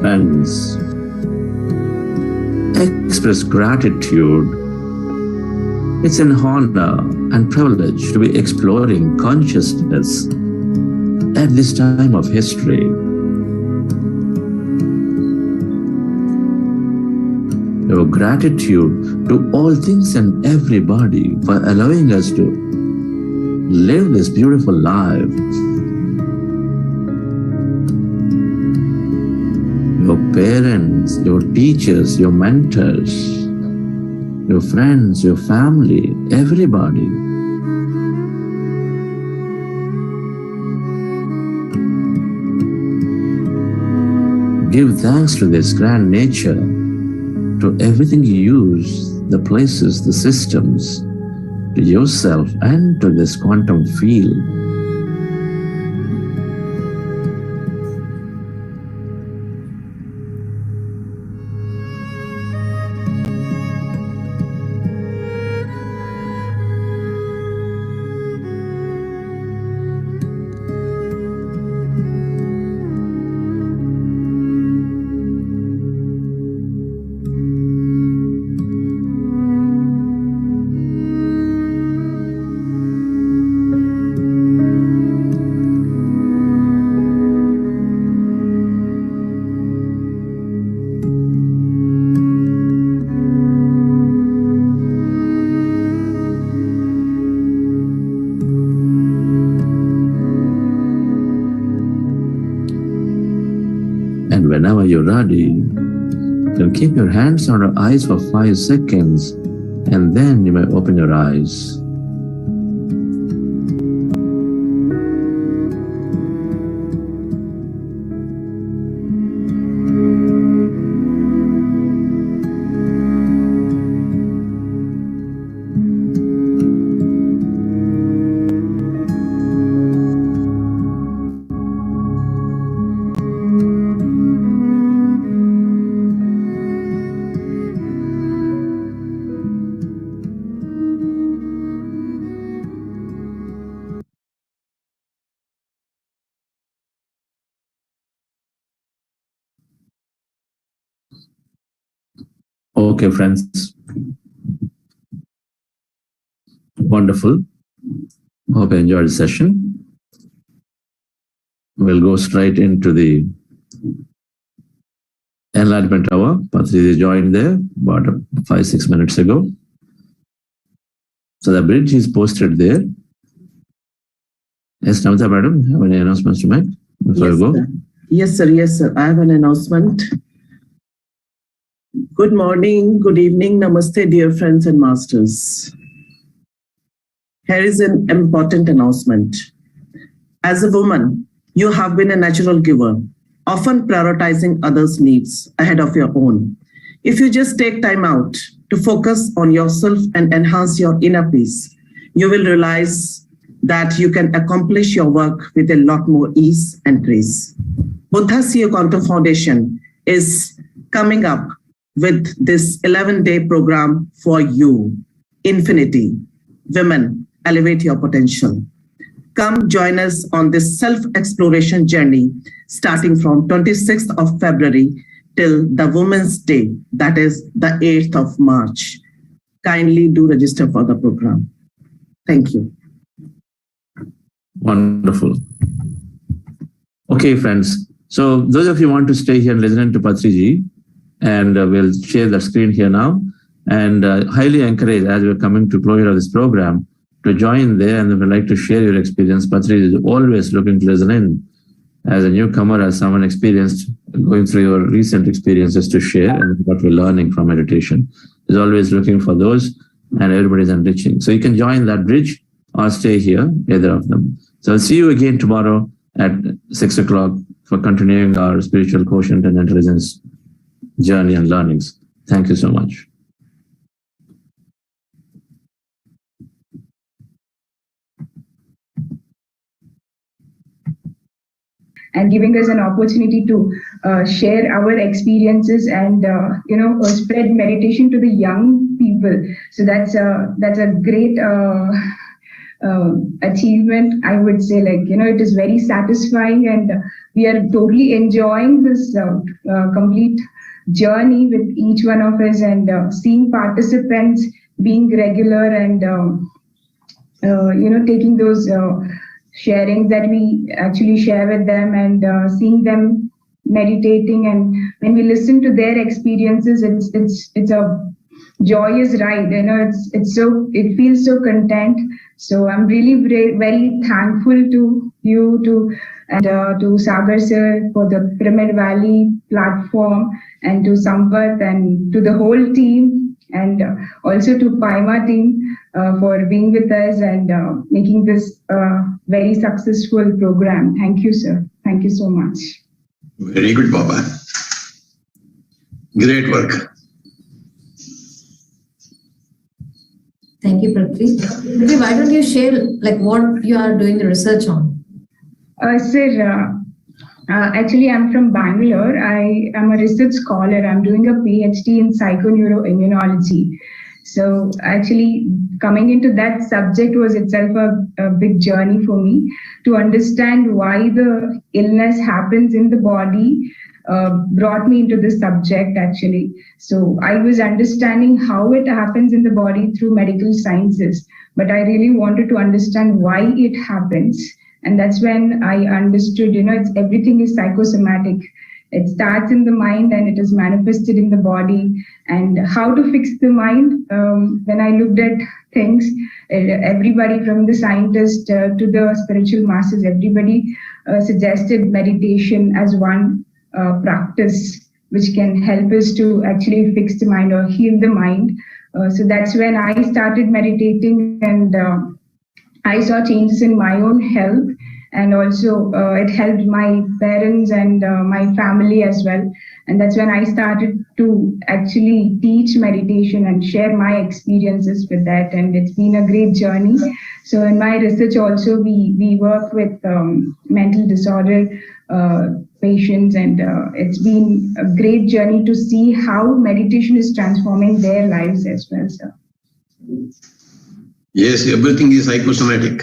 Friends, express gratitude. It's an honor and privilege to be exploring consciousness at this time of history. Your gratitude to all things and everybody for allowing us to live this beautiful life. Your parents, your teachers, your mentors, your friends, your family, everybody. Give thanks to this grand nature, to everything you use, the places, the systems, to yourself and to this quantum field. And whenever you're ready, you keep your hands on your eyes for 5 seconds, and then you may open your eyes. Okay, friends. Wonderful. Hope you enjoyed the session. We'll go straight into the Enlightenment Hour. Patriji joined there about 5-6 minutes ago. So the bridge is posted there. Yes, Namita madam, have any announcements to make before Yes, you go? sir. Yes, sir. Yes, sir. I have an announcement. Good morning, good evening, namaste, dear friends and masters. Here is an important announcement. As a woman, you have been a natural giver, often prioritizing others' needs ahead of your own. If you just take time out to focus on yourself and enhance your inner peace, you will realize that you can accomplish your work with a lot more ease and grace. Buddha CEO Quantum Foundation is coming up with this 11-day program for you, Infinity. Women, elevate your potential. Come join us on this self-exploration journey starting from 26th of February till the Women's Day, that is the 8th of March. Kindly do register for the program. Thank you. Wonderful. Okay, friends. So those of you who want to stay here and listen to Patriji, and we'll share the screen here now, and highly encourage, as we're coming to closure of this program, to join there, and if you'd like to share your experience. Patriji is always looking to listen in as a newcomer, as someone experienced, going through your recent experiences to share and what we're learning from meditation. Is always looking for those, and everybody's enriching. So you can join that bridge or stay here, either of them. So I'll see you again tomorrow at 6 o'clock for continuing our spiritual quotient and intelligence journey and learnings. Thank you so much. And giving us an opportunity to share our experiences and spread meditation to the young people. So that's a great achievement, I would say. It is very satisfying, and we are totally enjoying this complete journey with each one of us, and seeing participants being regular and taking those sharings that we actually share with them, and seeing them meditating. And when we listen to their experiences, it's a joyous ride. It feels so content. So I'm really very, very thankful to you, and to Sagar sir for the Pyramid Valley platform, and to Sampath and to the whole team, and also to Paima team for being with us and making this very successful program. Thank you, sir. Thank you so much. Very good, Baba. Great work. Thank you, Patriji. Why don't you share what you are doing the research on? Sir, actually, I'm from Bangalore. I am a research scholar. I'm doing a PhD in psychoneuroimmunology. So actually, coming into that subject was itself a big journey for me to understand why the illness happens in the body. Brought me into this subject, actually. So I was understanding how it happens in the body through medical sciences, but I really wanted to understand why it happens. And that's when I understood, everything is psychosomatic. It starts in the mind and it is manifested in the body. And how to fix the mind? When I looked at things, everybody from the scientist to the spiritual masters, everybody suggested meditation as one practice which can help us to actually fix the mind or heal the mind. So that's when I started meditating, and I saw changes in my own health, and also it helped my parents and my family as well. And that's when I started to actually teach meditation and share my experiences with that, and it's been a great journey. So in my research also, we work with mental disorder patients, and it's been a great journey to see how meditation is transforming their lives as well, sir. Yes, everything is psychosomatic.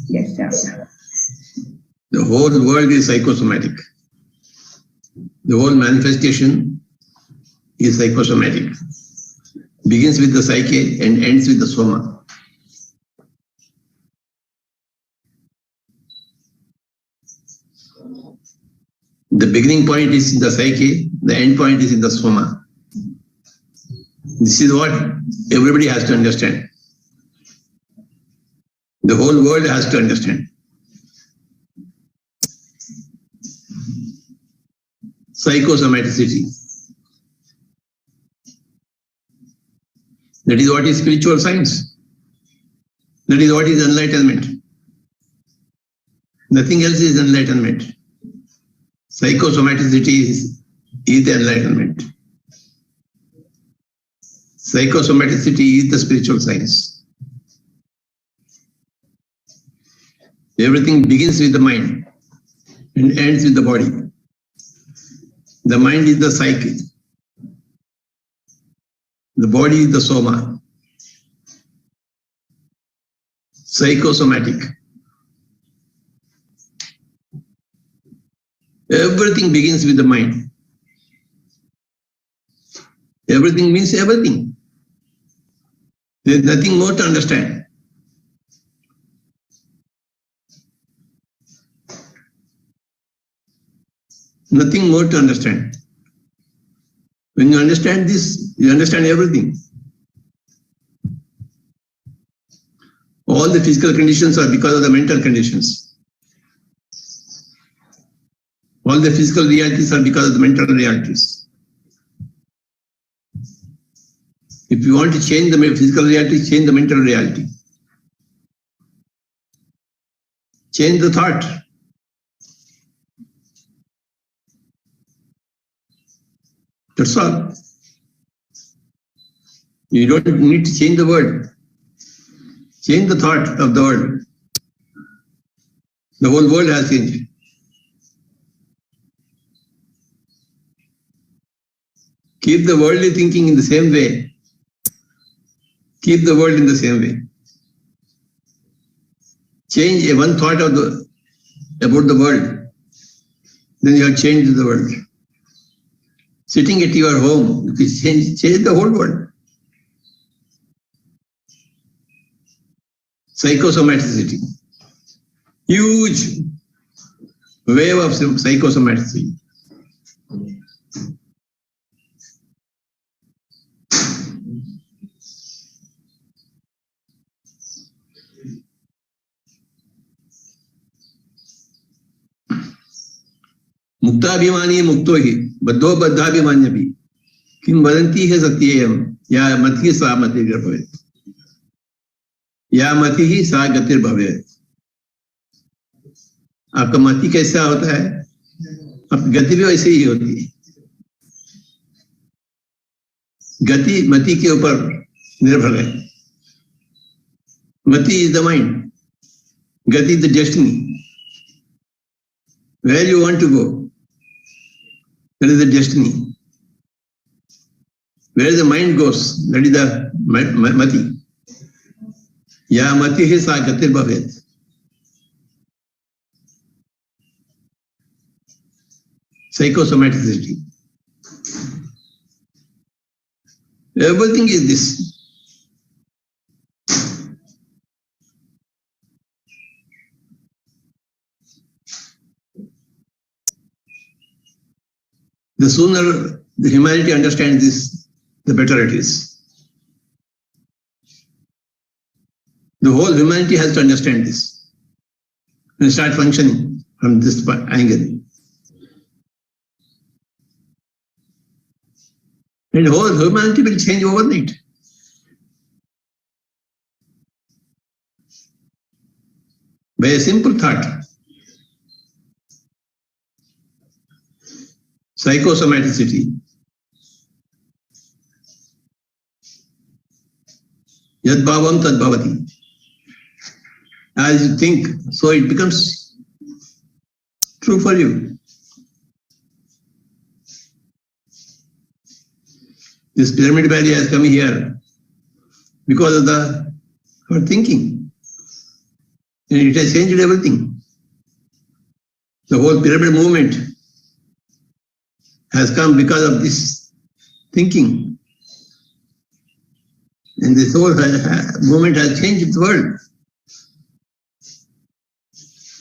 Yes, sir. The whole world is psychosomatic. The whole manifestation is psychosomatic. Begins with the psyche and ends with the soma. The beginning point is in the psyche, the end point is in the soma. This is what everybody has to understand. The whole world has to understand. psychosomaticity. That is what is spiritual science. That is what is enlightenment. Nothing else is enlightenment. Psychosomaticity is the enlightenment. Psychosomaticity is the spiritual science. Everything begins with the mind and ends with the body. The mind is the psyche. The body is the soma. Psychosomatic. Everything begins with the mind. Everything means everything. There is nothing more to understand. Nothing more to understand. When you understand this, you understand everything. All the physical conditions are because of the mental conditions. All the physical realities are because of the mental realities. If you want to change the physical reality, change the mental reality. Change the thought. That's all. You don't need to change the word. Change the thought of the world. The whole world has changed. Keep the worldly thinking in the same way. Keep the world in the same way. Change one thought about the world, then you have changed the world. Sitting at your home, you can change the whole world. Psychosomaticity. Huge wave of psychosomaticity. मुक्ताभिमानी मुक्तो ही बद्धो बद्धाभिमान्य भी किम वदंती है सत्येयम या मति सा मतिर्भवेत् या मति ही सा गतिर्भवेत्। आपका मति कैसा होता है, आपकी गति भी वैसे ही होती है। गति मति के ऊपर निर्भर है। मति इज द माइंड, गति is the destiny. Where you want to go, that is the destiny. Where the mind goes, that is the mati. Ya mati hi sa gatir bhavet. Psychosomaticity. Everything is this. The sooner the humanity understands this, the better it is. The whole humanity has to understand this and start functioning from this angle. And the whole humanity will change overnight. By a simple thought. Psychosomaticity. Yad bhavam tad bhavati. As you think, so it becomes true for you. This pyramid valley has come here because of our thinking. And it has changed everything. The whole pyramid movement has come because of this thinking. And this whole movement has changed the world.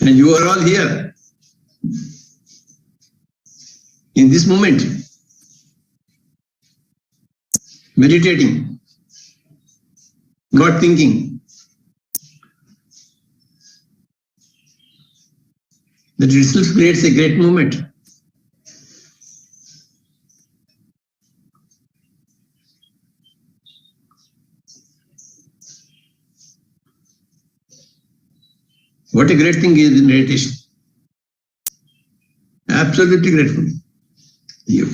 And you are all here in this moment, meditating, not thinking. That itself creates a great movement. What a great thing is meditation. Absolutely grateful. You.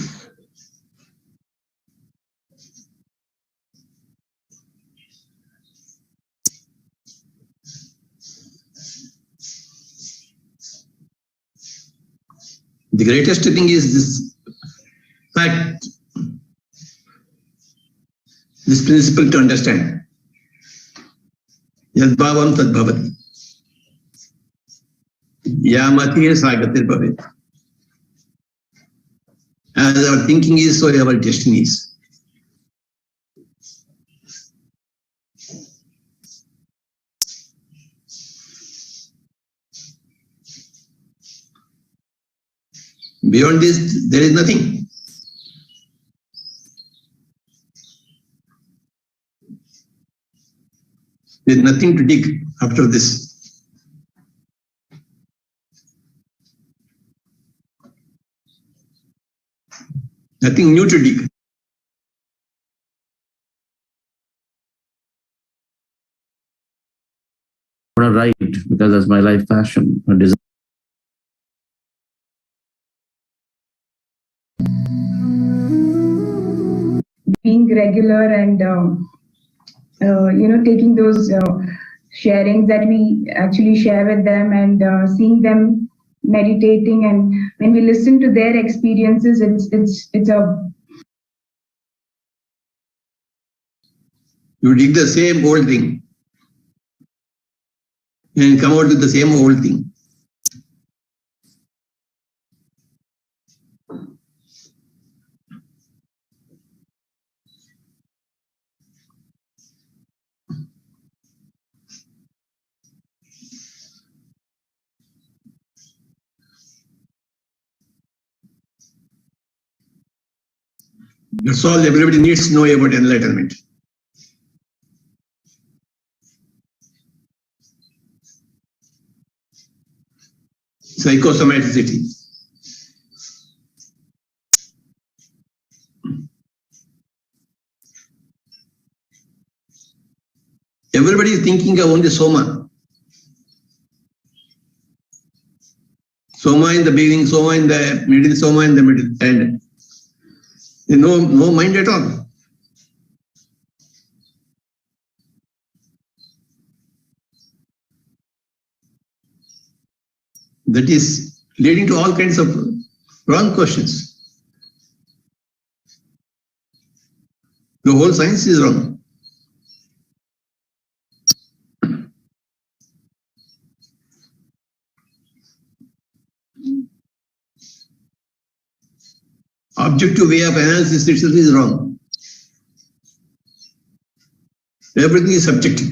The greatest thing is this fact, this principle to understand. Yad bhavam tad bhavati. Yamati sagatir bhavet. As our thinking is, so our destiny is. Beyond this, there is nothing. There is nothing to dig after this. Nothing new to dig. What a right, because that's my life passion or desire. Being regular and taking those sharings that we actually share with them and seeing them meditating, and when we listen to their experiences, it's a. You dig the same old thing and come out with the same old thing. That's all everybody needs to know about enlightenment. Psychosomaticity. Everybody is thinking of only Soma. Soma in the beginning, Soma in the middle, Soma in the middle, and no mind at all. That is leading to all kinds of wrong questions. The whole science is wrong. Objective way of analysis itself is wrong. Everything is subjective.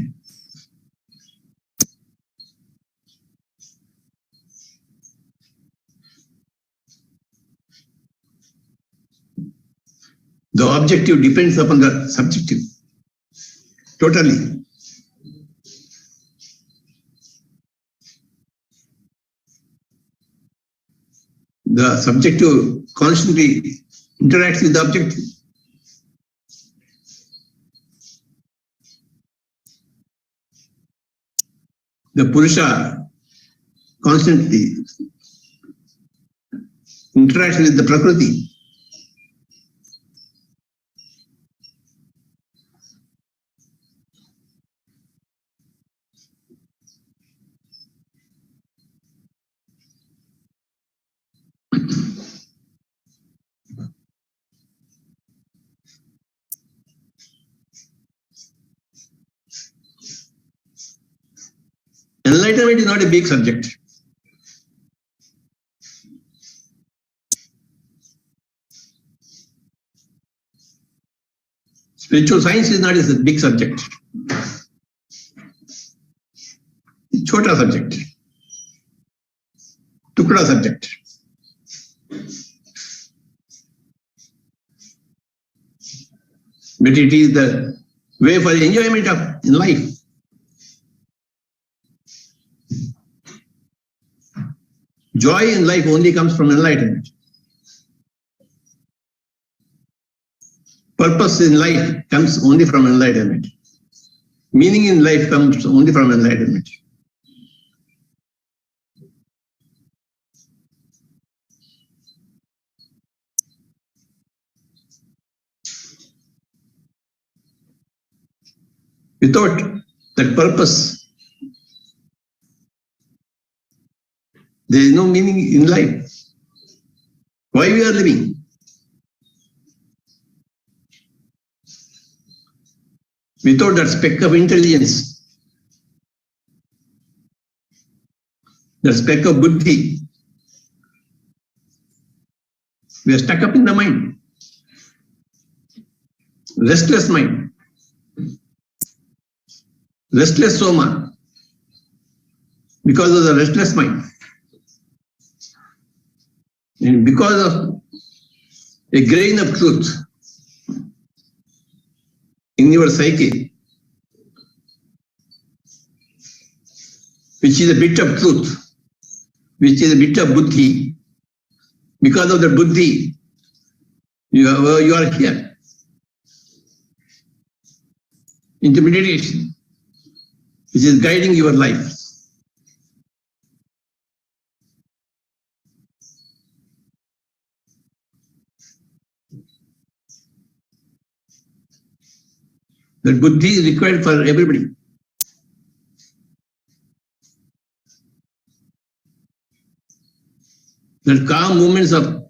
The objective depends upon the subjective. Totally. The subjective constantly interacts with the objective. The Purusha constantly interacts with the Prakriti. Enlightenment is not a big subject. Spiritual science is not a big subject. It's a chota subject. Tukda subject. But it is the way for enjoyment in life. Joy in life only comes from enlightenment. Purpose in life comes only from enlightenment. Meaning in life comes only from enlightenment. Without that purpose, there is no meaning in life. Why we are living? Without that speck of intelligence, that speck of buddhi, we are stuck up in the mind. Restless mind. Restless soma. Because of the restless mind. And because of a grain of truth in your psyche, which is a bit of truth, which is a bit of buddhi, because of the buddhi, you are here. Into meditation, which is guiding your life. That buddhi is required for everybody. That calm moments of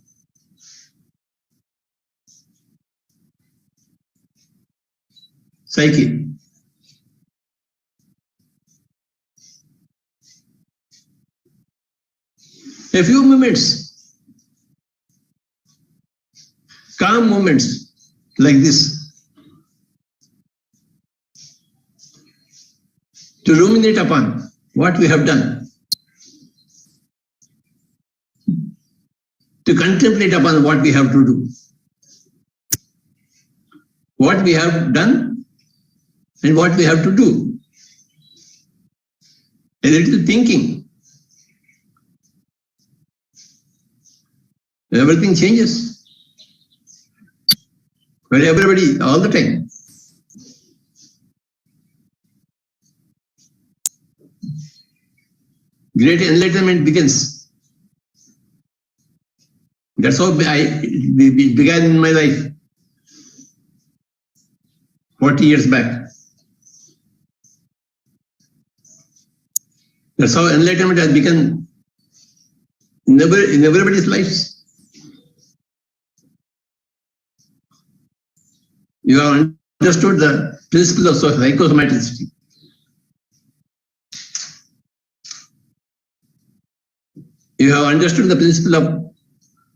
psyche. A few moments, calm moments like this, to ruminate upon what we have done, to contemplate upon what we have to do, what we have done and what we have to do. A little thinking. Everything changes. For everybody, all the time. Great enlightenment begins. That's how it began in my life 40 years back. That's how enlightenment has begun in everybody's lives. You have understood the principle of psychosomaticity. You have understood the principle of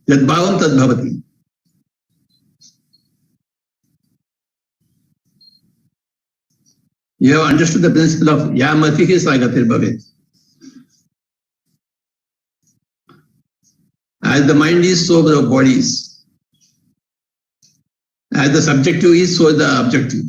yad bhavam tad bhavati. You have understood the principle of ya matihi sagatir bhavet. As the mind is, so the body is. As the subjective is, so the objective.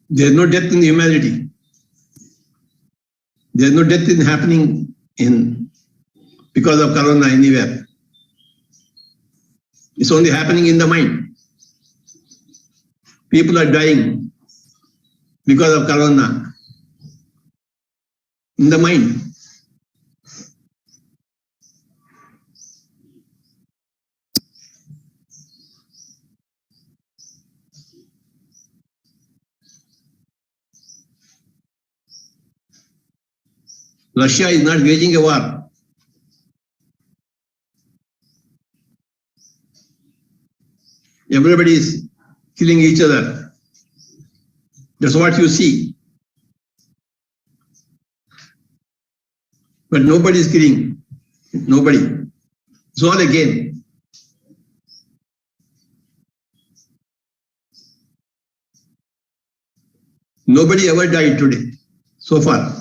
There is no death in humanity. There is no death in happening because of corona anywhere. It's only happening in the mind. People are dying because of corona in the mind. Russia is not waging a war. Everybody is killing each other. That's what you see. But nobody is killing. Nobody. It's all a game. Nobody ever died today, so far.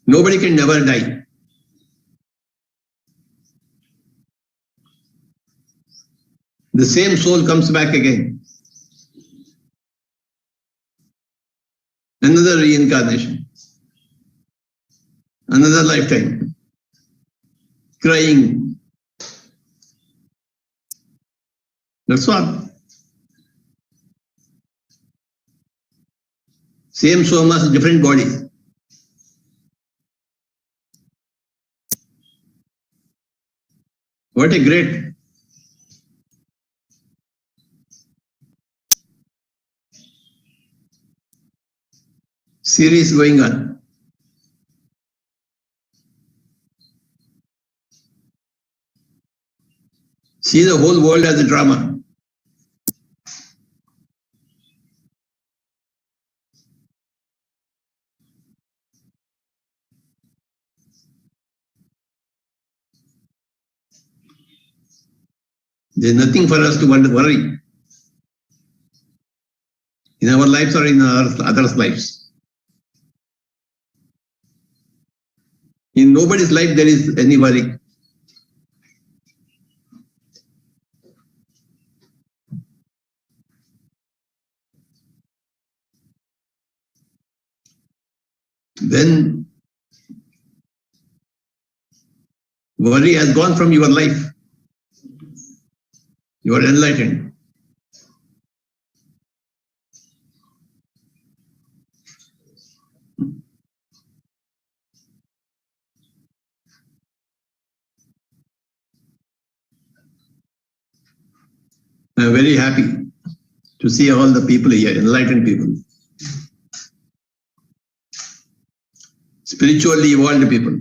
Nobody can never die. The same soul comes back again. Another reincarnation. Another lifetime. Crying. That's all. Same somas, different bodies. What a great series going on. See the whole world as a drama. There's nothing for us to worry in our lives or in others' lives. In nobody's life there is any worry. Then worry has gone from your life. You are enlightened. I am very happy to see all the people here, enlightened people, spiritually evolved people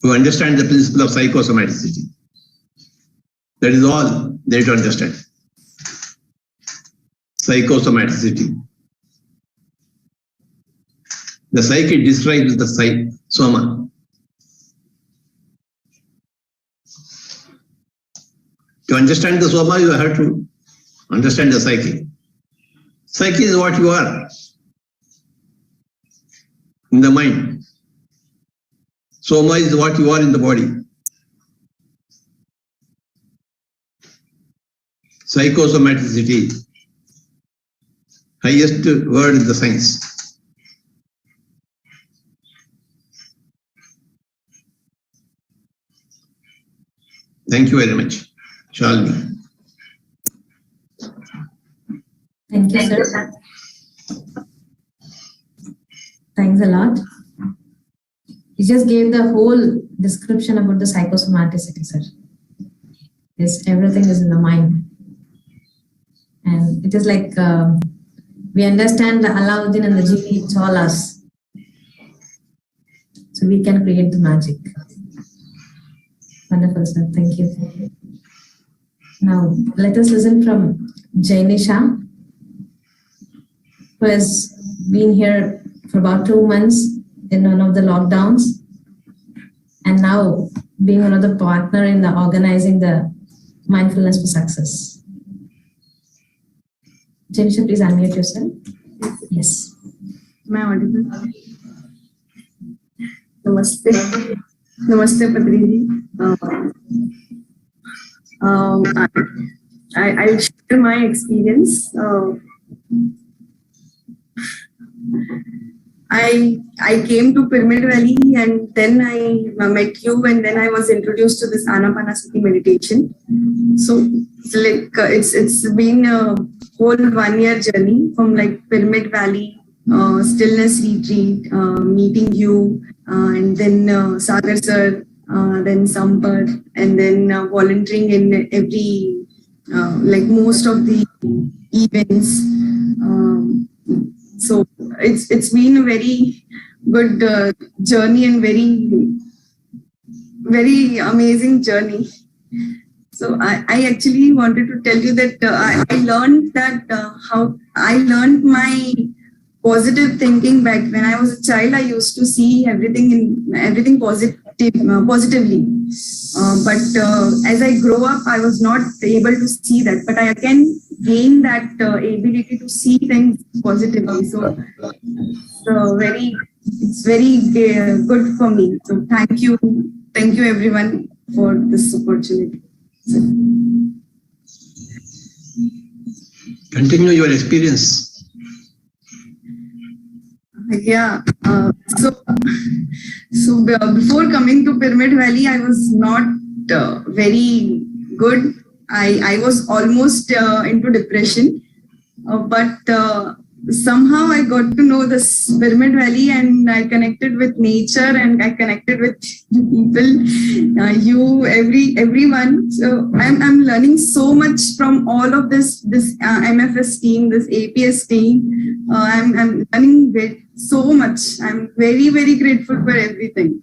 who understand the principle of psychosomaticity. That is all they need to understand. Psychosomaticity. The psyche describes the soma. To understand the soma, you have to understand the psyche. Psyche is what you are in the mind. Soma is what you are in the body. Psychosomaticity, highest word in the science. Thank you very much, Shalini. Thank you, sir. Thanks a lot. You just gave the whole description about the psychosomaticity, sir. Yes, everything is in the mind. And it is like we understand the Alauddin and the genie, it's all us. So we can create the magic. Wonderful, sir. Thank you. Now, let us listen from Jainisha, who has been here for about 2 months in one of the lockdowns, and now being one of the partner in the organizing the Mindfulness for Success. Jainisha, please unmute yourself. Yes. Am I audible? Namaste. Namaste, Patriji. I'll share my experience. I came to Pyramid Valley and then I met you, and then I was introduced to this Ana-Pana-Sati meditation. So it's been a whole 1 year journey from like Pyramid Valley, stillness retreat, meeting you, and then Sagar sir, then Sampad, and then volunteering in every like most of the events. So it's been a very good journey and very amazing journey. So I actually wanted to tell you that I learned that how I learned my positive thinking back when I was a child. I used to see everything positively. But as I grow up, I was not able to see that. But I again gained that ability to see things positively. So it's very good for me. So thank you everyone for this opportunity. Continue your experience. Yeah. So before coming to Pyramid Valley, I was not very good. I was almost into depression. but somehow I got to know this Pyramid Valley, and I connected with nature, and I connected with people, everyone. So I'm learning so much from all of this MFS team, this APS team. I'm learning so much. I'm very, very grateful for everything.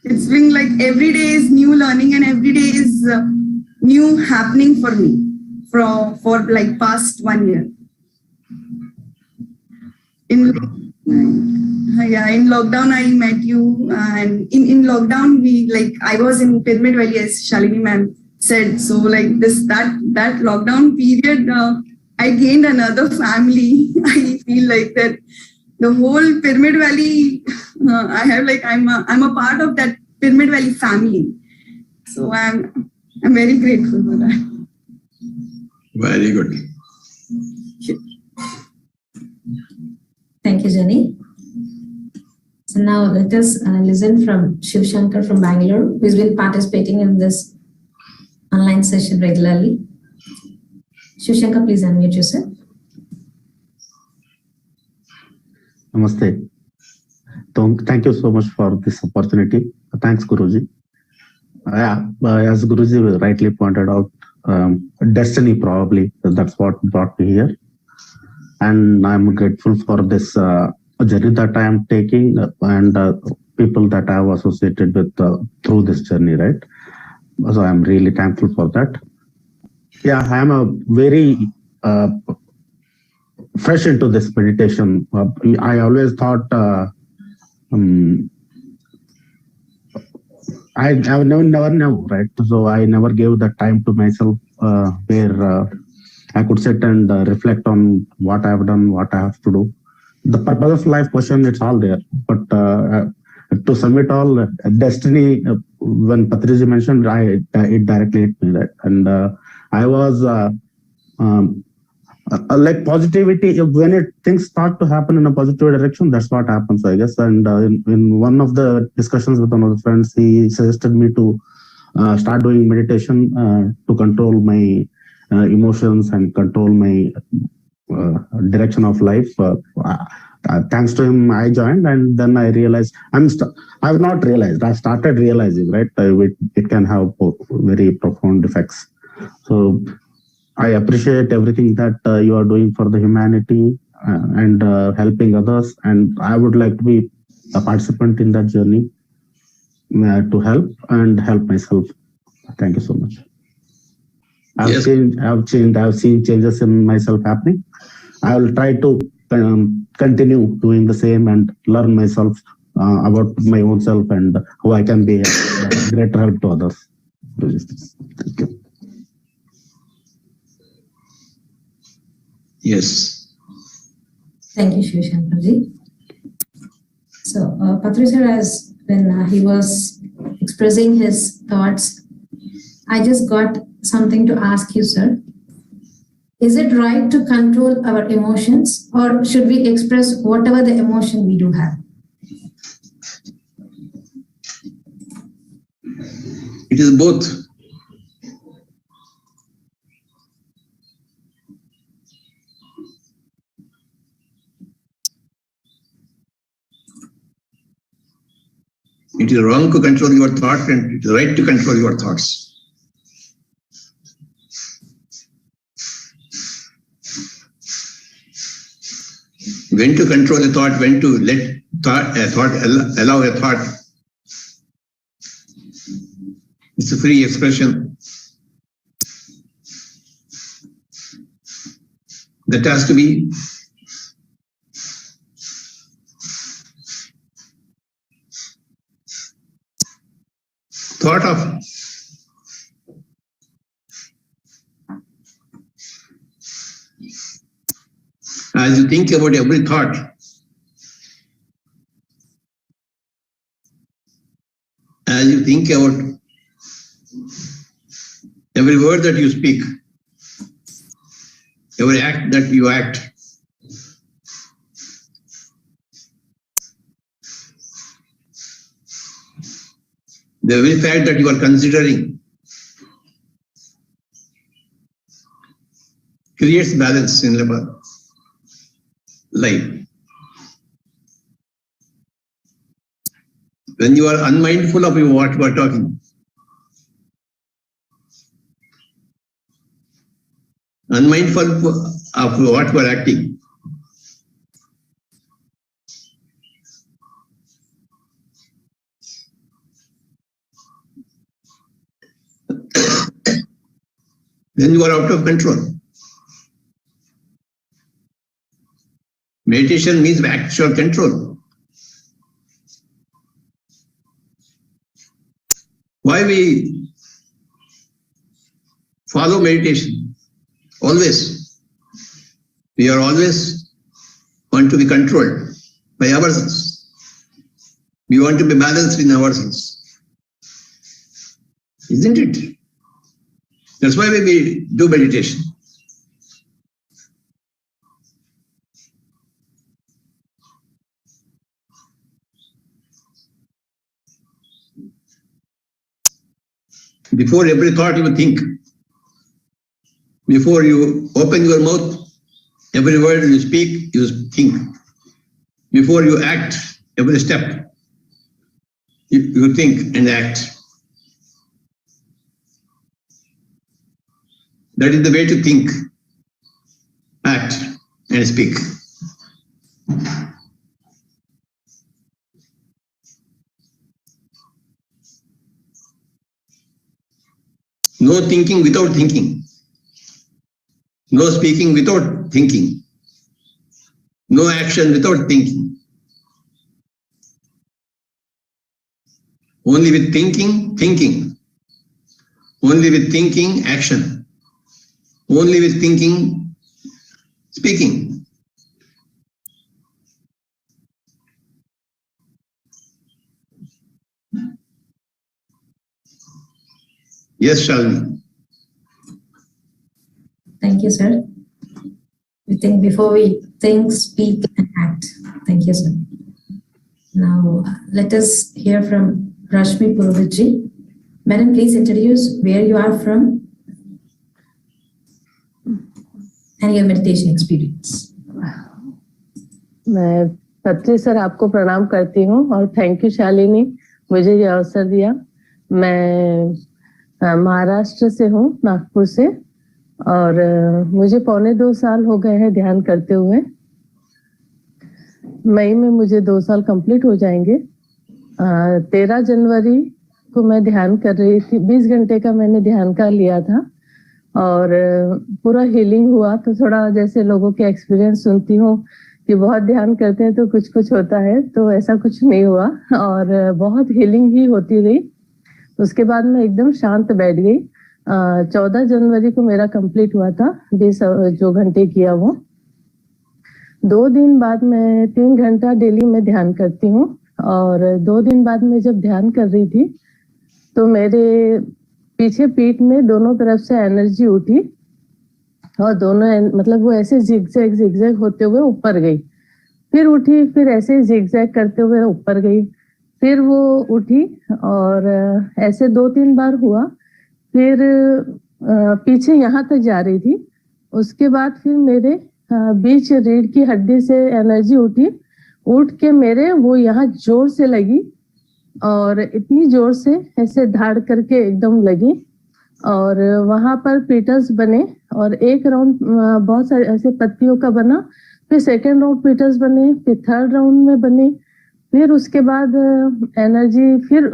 It's been like every day is new learning, and every day is new happening for me for like past 1 year. In lockdown I met you, and in lockdown I was in Pyramid Valley, as Shalini ma'am said. So like that lockdown period, I gained another family. I feel like that the whole Pyramid Valley, I'm a part of that Pyramid Valley family. So I'm very grateful for that. Very good. Thank you, Jenny. So now let us listen from Shiv Shankar from Bangalore, who has been participating in this online session regularly. Shiv Shankar, please unmute yourself. Namaste. Thank you so much for this opportunity. Thanks, Guruji. As Guruji rightly pointed out, destiny probably, that's what brought me here. And I'm grateful for this journey that I am taking and people that I have associated with through this journey, right? So I'm really thankful for that. Yeah, I am a very fresh into this meditation. I always thought I never know, right? So I never gave the time to myself where I could sit and reflect on what I have done, what I have to do. The purpose of life question, it's all there. But to sum it all, destiny, when Patriji mentioned, it directly hit me, right? And I was like positivity, when things start to happen in a positive direction, that's what happens, I guess. And in one of the discussions with one of the friends, he suggested me to start doing meditation to control my emotions and control my direction of life. Thanks to him, I joined, and then I realized I've not realized. I started realizing, right? It can have very profound effects. So I appreciate everything that you are doing for the humanity and helping others, and I would like to be a participant in that journey to help myself. Thank you so much. I've seen changes in myself happening. I will try to continue doing the same and learn myself about my own self and how I can be a greater help to others. Thank you. Yes. Thank you, Shiv Shankarji. So, Patriji, as when he was expressing his thoughts, I just got something to ask you, sir. Is it right to control our emotions, or should we express whatever the emotion we do have? It is both. It is wrong to control your thought, and it is right to control your thoughts. When to control a thought, when to let allow a thought. It's a free expression. That has to be thought of. As you think about every thought, as you think about every word that you speak, every act that you act, the very fact that you are considering creates balance in life. When you are unmindful of what you are talking, unmindful of what you are acting, then you are out of control. Meditation means actual control. Why we follow meditation? Always. We are always want to be controlled by ourselves. We want to be balanced in ourselves. Isn't it? That's why we do meditation. Before every thought you think, before you open your mouth, every word you speak, you think. Before you act, every step, you think and act. That is the way to think, act, and speak. No thinking without thinking. No speaking without thinking. No action without thinking. Only with thinking, thinking. Only with thinking, action. Only with thinking, speaking. Yes, Shalini. Thank you, sir. We think before we think, speak, and act. Thank you, sir. Now, let us hear from Brahmarshi Pitamaha. Madam, please introduce where you are from and your meditation experience. मैं पत्री sir आपको प्रणाम करती हूँ और thank you Shalini मुझे ये अवसर दिया। मैं महाराष्ट्र से हूँ, नागपुर से, और मुझे 2.25 साल हो गए हैं ध्यान करते हुए। मई में मुझे 2 साल कंप्लीट हो जाएंगे। 13 जनवरी को मैं ध्यान कर रही थी, 20 घंटे का मैंने ध्यान का लिया था और पूरा हीलिंग हुआ। तो थोड़ा जैसे लोगों के एक्सपीरियंस सुनती हूँ कि बहुत ध्यान करते हैं तो कुछ कुछ होता है, तो ऐसा कुछ नहीं हुआ और बहुत हीलिंग ही होती रही। उसके बाद मैं एकदम शांत बैठ गई। 14 जनवरी को मेरा कंप्लीट हुआ था, 20 जो घंटे किया वो। 2 दिन बाद मैं 3 घंटा डेली में ध्यान करती हूँ और 2 दिन बाद में जब ध्यान कर रही थी तो मेरे पीछे पीठ में दोनों तरफ से एनर्जी उठी और दोनों मतलब वो ऐसे जिगजैग जिगजैग होते हुए ऊपर गई, फिर उठी, फिर ऐसे जिगजैग करते हुए ऊपर गई, फिर वो उठी और ऐसे 2-3 बार हुआ। फिर पीछे यहाँ तक जा रही थी। उसके बाद फिर मेरे बीच रीढ़ की हड्डी से एनर्जी उठी, उठ के मेरे वो यहाँ जोर से लगी और इतनी जोर से ऐसे धाड़ करके एकदम लगी और वहां पर पीटर्स बने और एक राउंड बहुत सारे ऐसे पत्तियों का बना, फिर सेकेंड राउंड पीटर्स बने, फिर थर्ड राउंड में बने, फिर उसके बाद एनर्जी फिर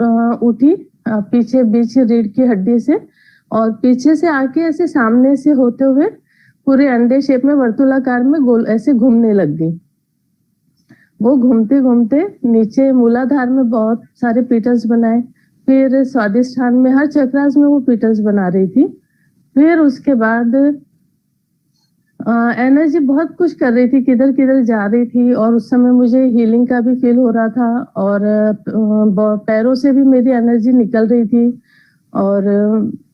उठी पीछे बीच रीढ़ की हड्डी से और पीछे से आके ऐसे सामने से होते हुए पूरे अंडे शेप में वर्तुलाकार में गोल ऐसे घूमने लग गई। वो घूमते घूमते नीचे मूलाधार में बहुत सारे पीटर्स बनाए, फिर स्वादिष्ठान में हर चक्रास में वो पीटर्स बना रही थी। फिर उसके बाद एनर्जी बहुत कुछ कर रही थी, किधर किधर जा रही थी और उस समय मुझे हीलिंग का भी फील हो रहा था और पैरों से भी मेरी एनर्जी निकल रही थी और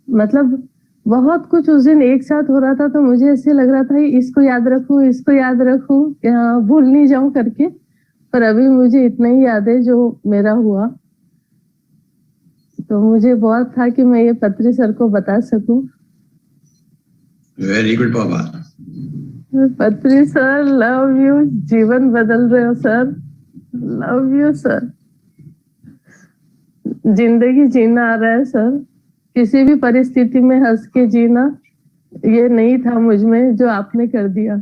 मतलब बहुत कुछ उस दिन एक साथ हो रहा था। तो मुझे ऐसे लग रहा था इसको याद रखूं, इसको याद रखूं, भूल नहीं जाऊं करके, पर अभी मुझे इतना ही याद है जो मेरा हुआ। तो मुझे बहुत था कि मैं ये पत्री सर को बता सकूं। Very good, Papa. पत्री सर, लव यू. जीवन बदल रहे हो सर. Love you sir. जिंदगी जीना आ रहा है सर. किसी भी परिस्थिति में हंस के जीना, ये नहीं था मुझ में, जो आपने कर दिया.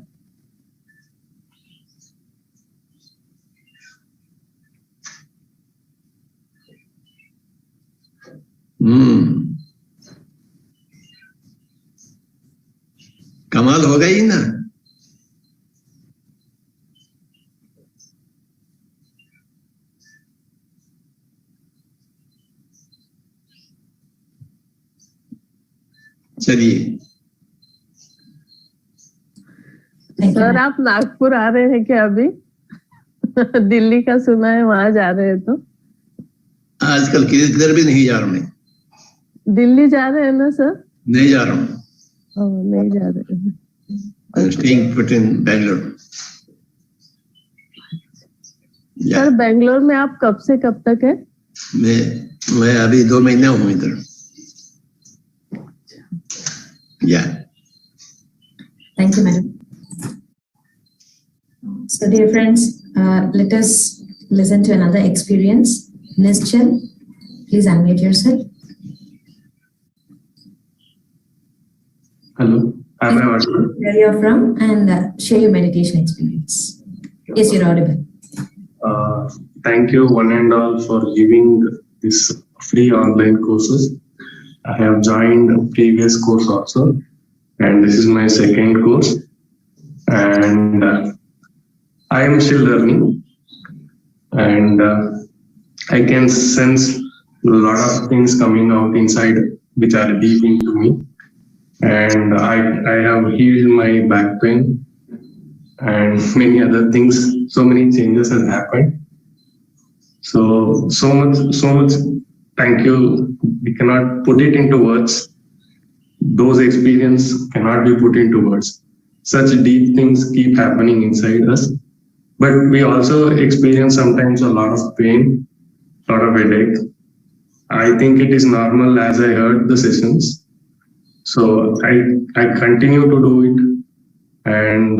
कमाल हो गई ना. चलिए. सर आप नागपुर आ रहे हैं क्या अभी? दिल्ली का सुना है, वहां जा रहे हैं तो. आजकल किधर भी नहीं जा रहा मैं. दिल्ली जा रहे हैं ना सर? नहीं जा रहा हूँ. नहीं जा रहे हैं. I'm staying put in Bangalore. Sir Bangalore में आप कब से कब तक है? मैं अभी 2 महीने हूँ इधर. Thank you, madam. So, dear friends, let us listen to another experience. Nischal, please unmute yourself. Hello, am I audible? Where you are from and share your meditation experience. Yes, you're audible. Thank you one and all for giving this free online courses. I have joined a previous course also, and this is my second course, and I am still learning, and I can sense a lot of things coming out inside which are deep into me, and I have healed my back pain and many other things. So many changes have happened. So much thank you. We cannot put it into words. Those experiences cannot be put into words. Such deep things keep happening inside us. But we also experience sometimes a lot of pain, a lot of headache. I think it is normal as I heard the sessions. So I continue to do it. And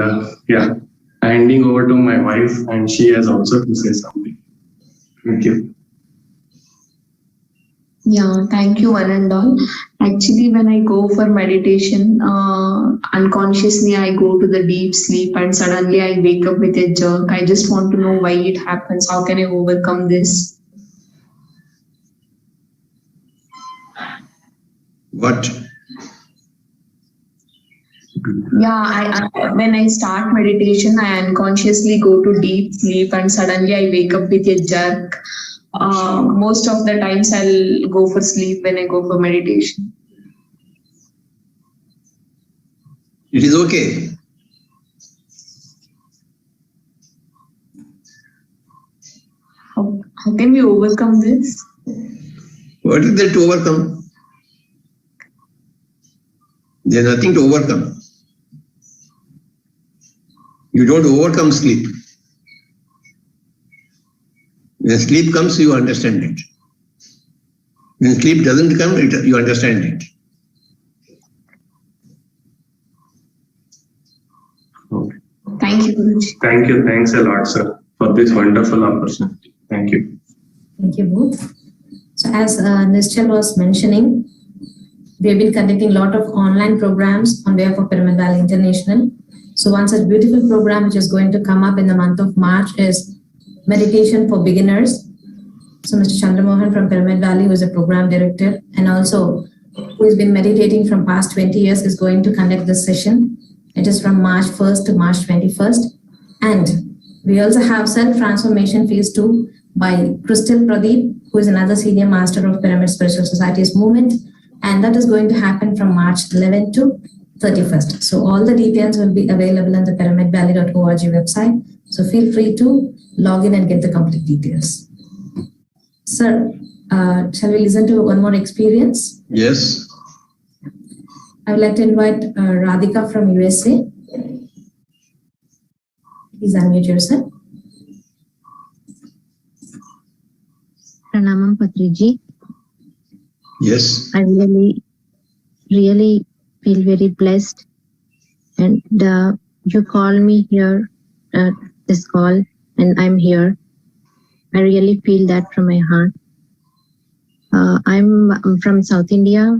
handing over to my wife, and she has also to say something. Thank you. Yeah, thank you one and all. Actually, when I go for meditation, unconsciously I go to the deep sleep and suddenly I wake up with a jerk. I just want to know why it happens. How can I overcome this? What? Yeah, when I start meditation, I unconsciously go to deep sleep and suddenly I wake up with a jerk. Most of the times I'll go for sleep when I go for meditation. It is okay. How can we overcome this? What is there to overcome? There's nothing to overcome. You don't overcome sleep. When sleep comes, you understand it. When sleep doesn't come, you understand it. Okay. Thank you, Guruji. Thank you. Thanks a lot, sir, for this wonderful opportunity. Thank you. Thank you both. So as Nischal was mentioning, we have been conducting a lot of online programs on behalf of Pyramid Valley International. So one such beautiful program which is going to come up in the month of March is Meditation for Beginners. So Mr. Chandra Mohan from Pyramid Valley, who is a program director and also who has been meditating from past 20 years, is going to conduct this session. It is from March 1st to March 21st. And we also have Self-Transformation Phase 2 by Crystal Pradeep, who is another Senior Master of Pyramid Spiritual Societies Movement. And that is going to happen from March 11th to 31st. So all the details will be available on the pyramidvalley.org website. So feel free to log in and get the complete details. Sir, shall we listen to one more experience? Yes. I would like to invite Radhika from USA. Please unmute yourself. Pranamam Patriji. Yes. I really feel very blessed And you call me here, this call, and I'm here. I really feel that from my heart. I'm from South India,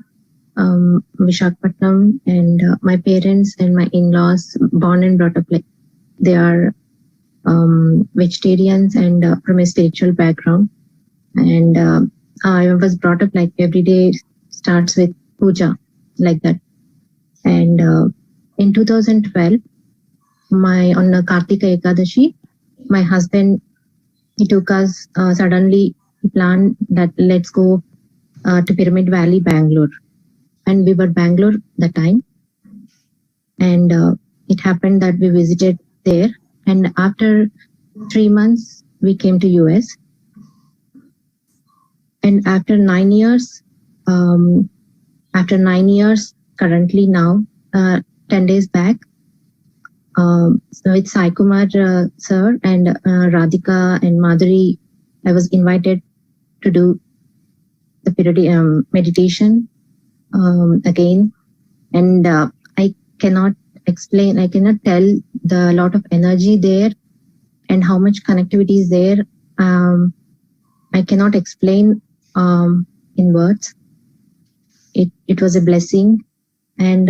Visakhapatnam, and my parents and my in-laws, born and brought up like they are vegetarians and from a spiritual background. And I was brought up like every day starts with puja, like that. And in 2012, on Kartika Ekadashi, my husband, he took us suddenly. He planned that let's go to Pyramid Valley, Bangalore. And we were Bangalore that time. And it happened that we visited there. And after 3 months, we came to US. And after 9 years, currently now, 10 days back, with Sai Kumar sir and Radhika and Madhuri, I was invited to do the meditation again. And I cannot explain, I cannot tell the lot of energy there and how much connectivity is there. I cannot explain in words. It was a blessing. And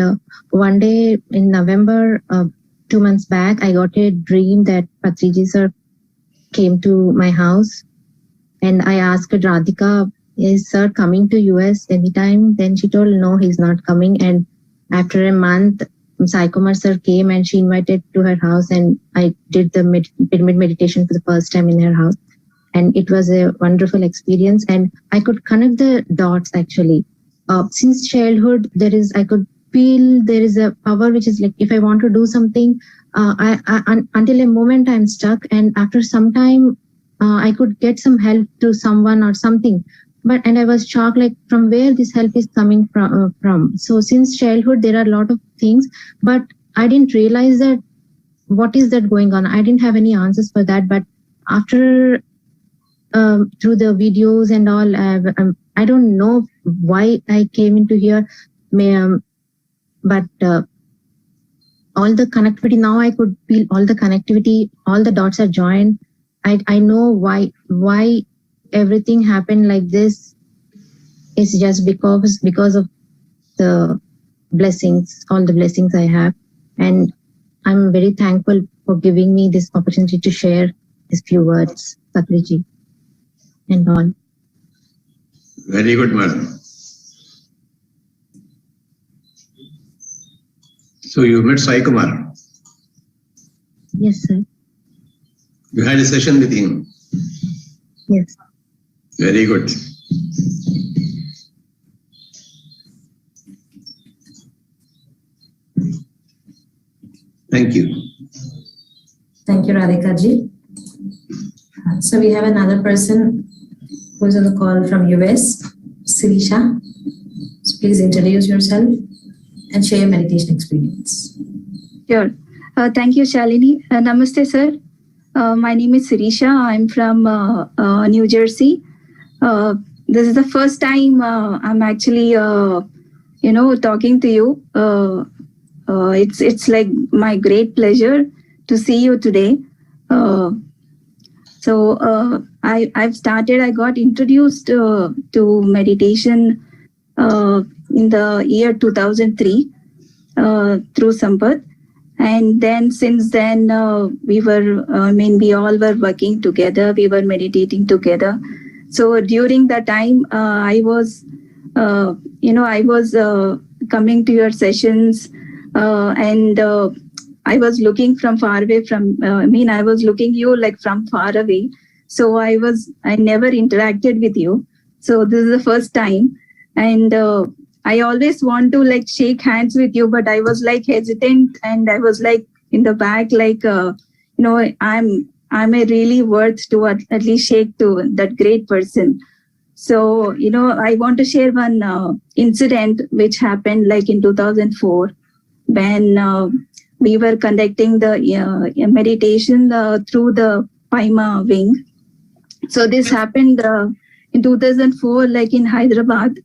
one day in November, 2 months back, I got a dream that Patriji sir came to my house. And I asked Radhika, is sir coming to US anytime? Then she told, no, he's not coming. And after a month, Sai Kumar sir came and she invited to her house, and I did the pyramid meditation for the first time in her house. And it was a wonderful experience. And I could connect the dots actually. Since childhood, I could feel there is a power which is like, if I want to do something, until a moment I'm stuck. And after some time, I could get some help to someone or something. And I was shocked, like from where this help is coming from. So since childhood, there are a lot of things, but I didn't realize that what is that going on. I didn't have any answers for that. But after through the videos and all, I don't know why I came into here, but all the connectivity, now I could feel all the connectivity, all the dots are joined. I know why everything happened like this. It's just because of the blessings, all the blessings I have. And I'm very thankful for giving me this opportunity to share these few words, Patriji, and all. Very good, madam. So you met Sai Kumar? Yes, sir. You had a session with him? Yes. Very good. Thank you. Thank you, Radhika ji. So we have another person who is on the call from US, Sirisha. So please introduce yourself and share your meditation experience. Sure. Thank you, Shalini. Namaste, sir. My name is Sirisha. I'm from New Jersey. This is the first time I'm actually, talking to you. It's like my great pleasure to see you today. So I got introduced to meditation in the year 2003 through Sampath. And then since then, we all were working together. We were meditating together. So during that time, I was coming to your sessions and I was looking from far away I was looking you like from far away. So I never interacted with you. So this is the first time. And I always want to like shake hands with you, but I was like hesitant and I was like in the back, like, I'm a really worth to at least shake to that great person. So, I want to share one incident which happened like in 2004 when we were conducting the meditation through the Paima wing. So this happened in 2004, like in Hyderabad,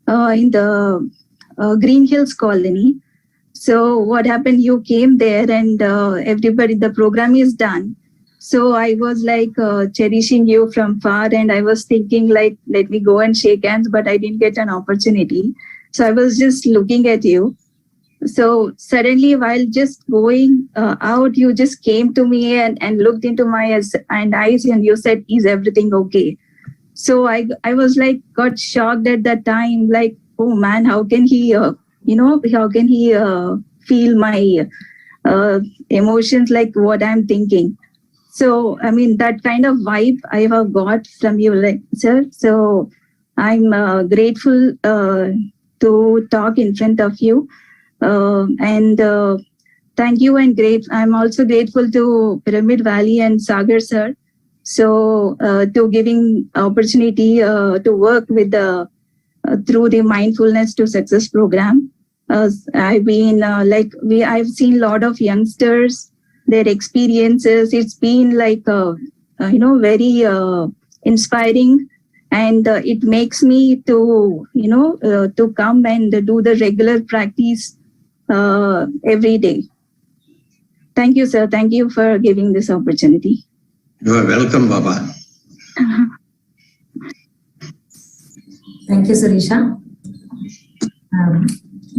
in the Green Hills colony. So what happened? You came there and everybody, the program is done. So I was like cherishing you from far, and I was thinking like, let me go and shake hands, but I didn't get an opportunity. So I was just looking at you. So suddenly, while just going out, you just came to me and looked into my eyes, and you said, "Is everything okay?" So I was like, got shocked at that time, like, oh man, how can he, how can he feel my emotions, like what I'm thinking? So, I mean, that kind of vibe I have got from you, like, sir. So I'm grateful to talk in front of you. And thank you, and I'm also grateful to Pyramid Valley and Sagar sir. So to giving opportunity to work with through the Mindfulness to Success program. I've been I've seen a lot of youngsters, their experiences. It's been like very inspiring, and it makes me to to come and do the regular practice every day. Thank you, sir. Thank you for giving this opportunity. You are welcome, Baba. Thank you, Surisha.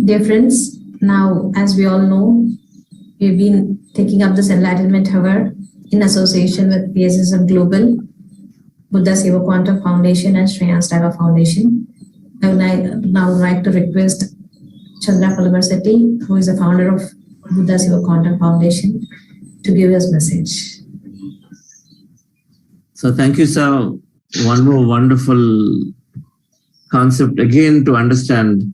Dear friends, now as we all know, we've been taking up this Enlightenment Hour in association with PSSM Global, Buddha Seva Quantum Foundation, and Shreyans Tagline Foundation. I would now like to request Chandra Pulamarasetti, who is the founder of Buddha Seva Quantum Foundation, to give his message. So thank you, sir. One more wonderful concept again to understand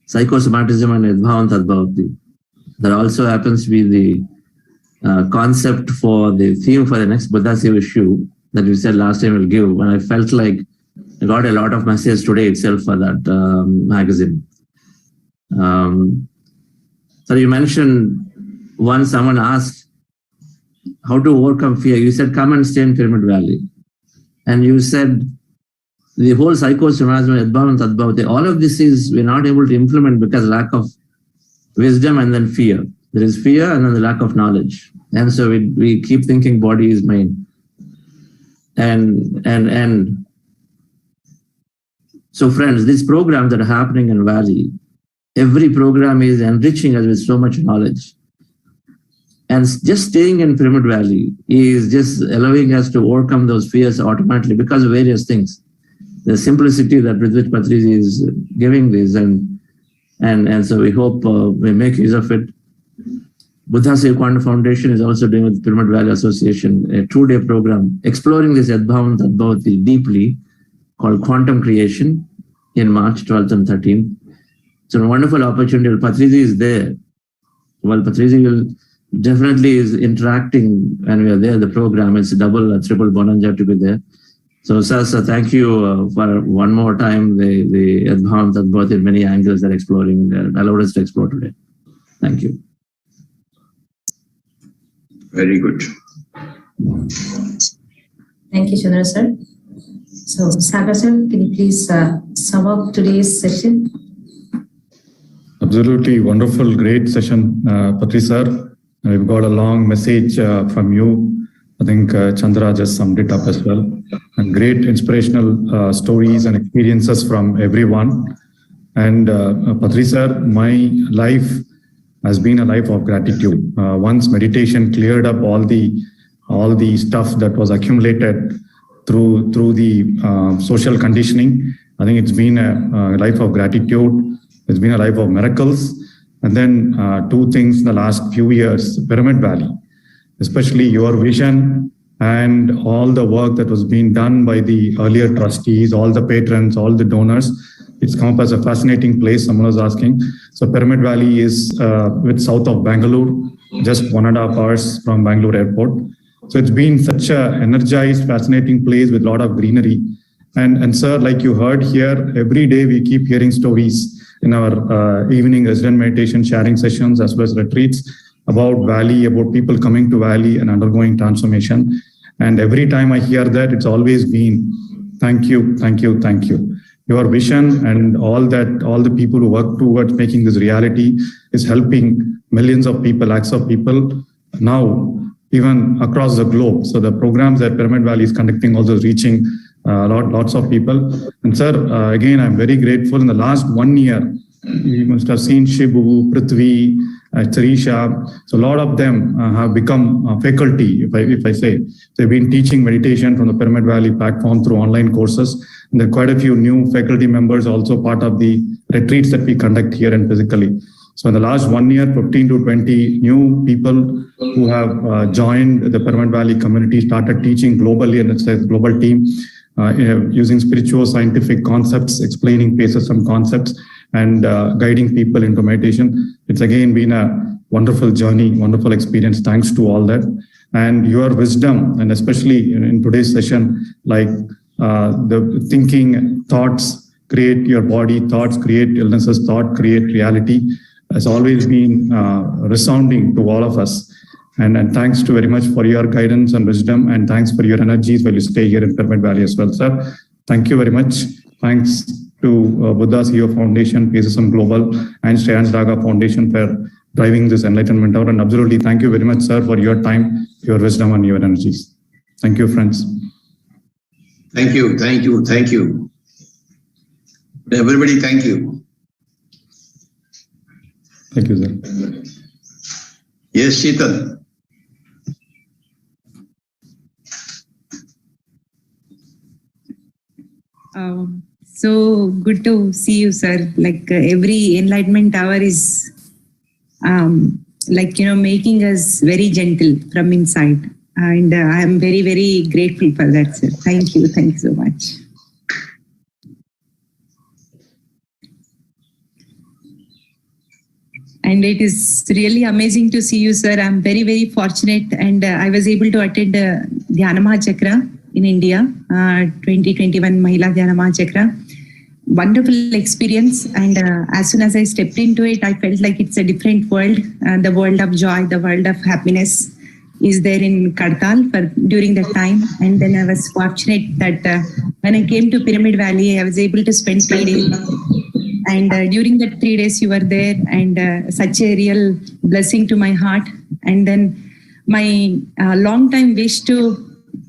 psychosomatism and Yadbhav and Tadbhavati. That also happens to be the concept for the theme for the next Buddha Seva issue that we said last time we'll give. And I felt like I got a lot of messages today itself for that magazine. So you mentioned once someone asked how to overcome fear. You said, come and stay in Pyramid Valley. And you said the whole psychosomatism, Yadbhav and Tadbhavati, all of this is we're not able to implement because lack of wisdom and then fear. There is fear and then the lack of knowledge. And so we keep thinking body is mind. And so friends, these programs that are happening in Valley, every program is enriching us with so much knowledge. And just staying in Pyramid Valley is just allowing us to overcome those fears automatically because of various things. The simplicity that with which Patriji is giving this, and so we hope we make use of it. Buddha Seva Quantum Foundation is also doing with Pyramid Valley Association a 2-day program exploring this Yadbhav and Tadbhavati deeply, called Quantum Creation, in March 12th and 13th. It's a wonderful opportunity. Patriji is there. Well, Patriji will definitely is interacting when we are there. The program is double, triple bonanza to be there. So, sir, thank you for one more time the Yadbhav and Tadbhavati in many angles that exploring allowed us to explore today. Thank you. Very good. Thank you, Chandra sir. So, Sagar sir, can you please sum up today's session? Absolutely wonderful, great session, Patri sir. We've got a long message from you. I think Chandra just summed it up as well. And great inspirational stories and experiences from everyone. And Patri sir, my life has been a life of gratitude. Once meditation cleared up all the stuff that was accumulated through the social conditioning, I think it's been a life of gratitude. It's been a life of miracles. And then 2 things in the last few years, Pyramid Valley, especially your vision and all the work that was being done by the earlier trustees, all the patrons, all the donors. It's come up as a fascinating place, someone was asking. So Pyramid Valley is with south of Bangalore, just 1.5 hours from Bangalore airport. So it's been such an energized, fascinating place with a lot of greenery. And sir, like you heard here, every day we keep hearing stories in our evening resident meditation sharing sessions as well as retreats about Valley, about people coming to Valley and undergoing transformation. And every time I hear that, it's always been, thank you, thank you, thank you. your vision and all the people who work towards making this reality is helping millions of people, lakhs of people now, even across the globe. So the programs that Pyramid Valley is conducting also reaching lots of people. And sir, again, I'm very grateful. In the last 1 year, you must have seen Shibu, Prithvi, Tarisha. So a lot of them have become faculty, if I say. They've been teaching meditation from the Pyramid Valley platform through online courses. And there are quite a few new faculty members also part of the retreats that we conduct here and physically. So in the last 1 year, 15 to 20 new people who have joined the Pyramid Valley community, started teaching globally, and it's a global team using spiritual scientific concepts, explaining PSSM concepts, and guiding people into meditation. It's again been a wonderful journey, wonderful experience. Thanks to all that. And your wisdom, and especially in today's session, like the thinking, thoughts create your body, thoughts create illnesses, thought create reality, has always been resounding to all of us. And thanks to very much for your guidance and wisdom, and thanks for your energies while you stay here in Pyramid Valley as well, sir. Thank you very much. Thanks to Buddha's Hero Foundation, PSSM Global, and Dhyana Jagath Foundation for driving this enlightenment out. And absolutely, thank you very much, sir, for your time, your wisdom, and your energies. Thank you, friends. Thank you, thank you, thank you. Everybody, thank you. Thank you, sir. Yes, Sheetal. So good to see you, sir. Like every enlightenment hour is making us very gentle from inside. And I am very, very grateful for that, sir. Thank you. Thank you so much. And it is really amazing to see you, sir. I'm very, very fortunate, and I was able to attend Dhyana Chakra in India, 2021 Mahila Dhyana Chakra. Wonderful experience, and as soon as I stepped into it, I felt like it's a different world. The world of joy, the world of happiness is there in Kartal during that time. And then I was fortunate that when I came to Pyramid Valley, I was able to spend 3 days. And during that 3 days, you were there, and such a real blessing to my heart. And then my long time wish to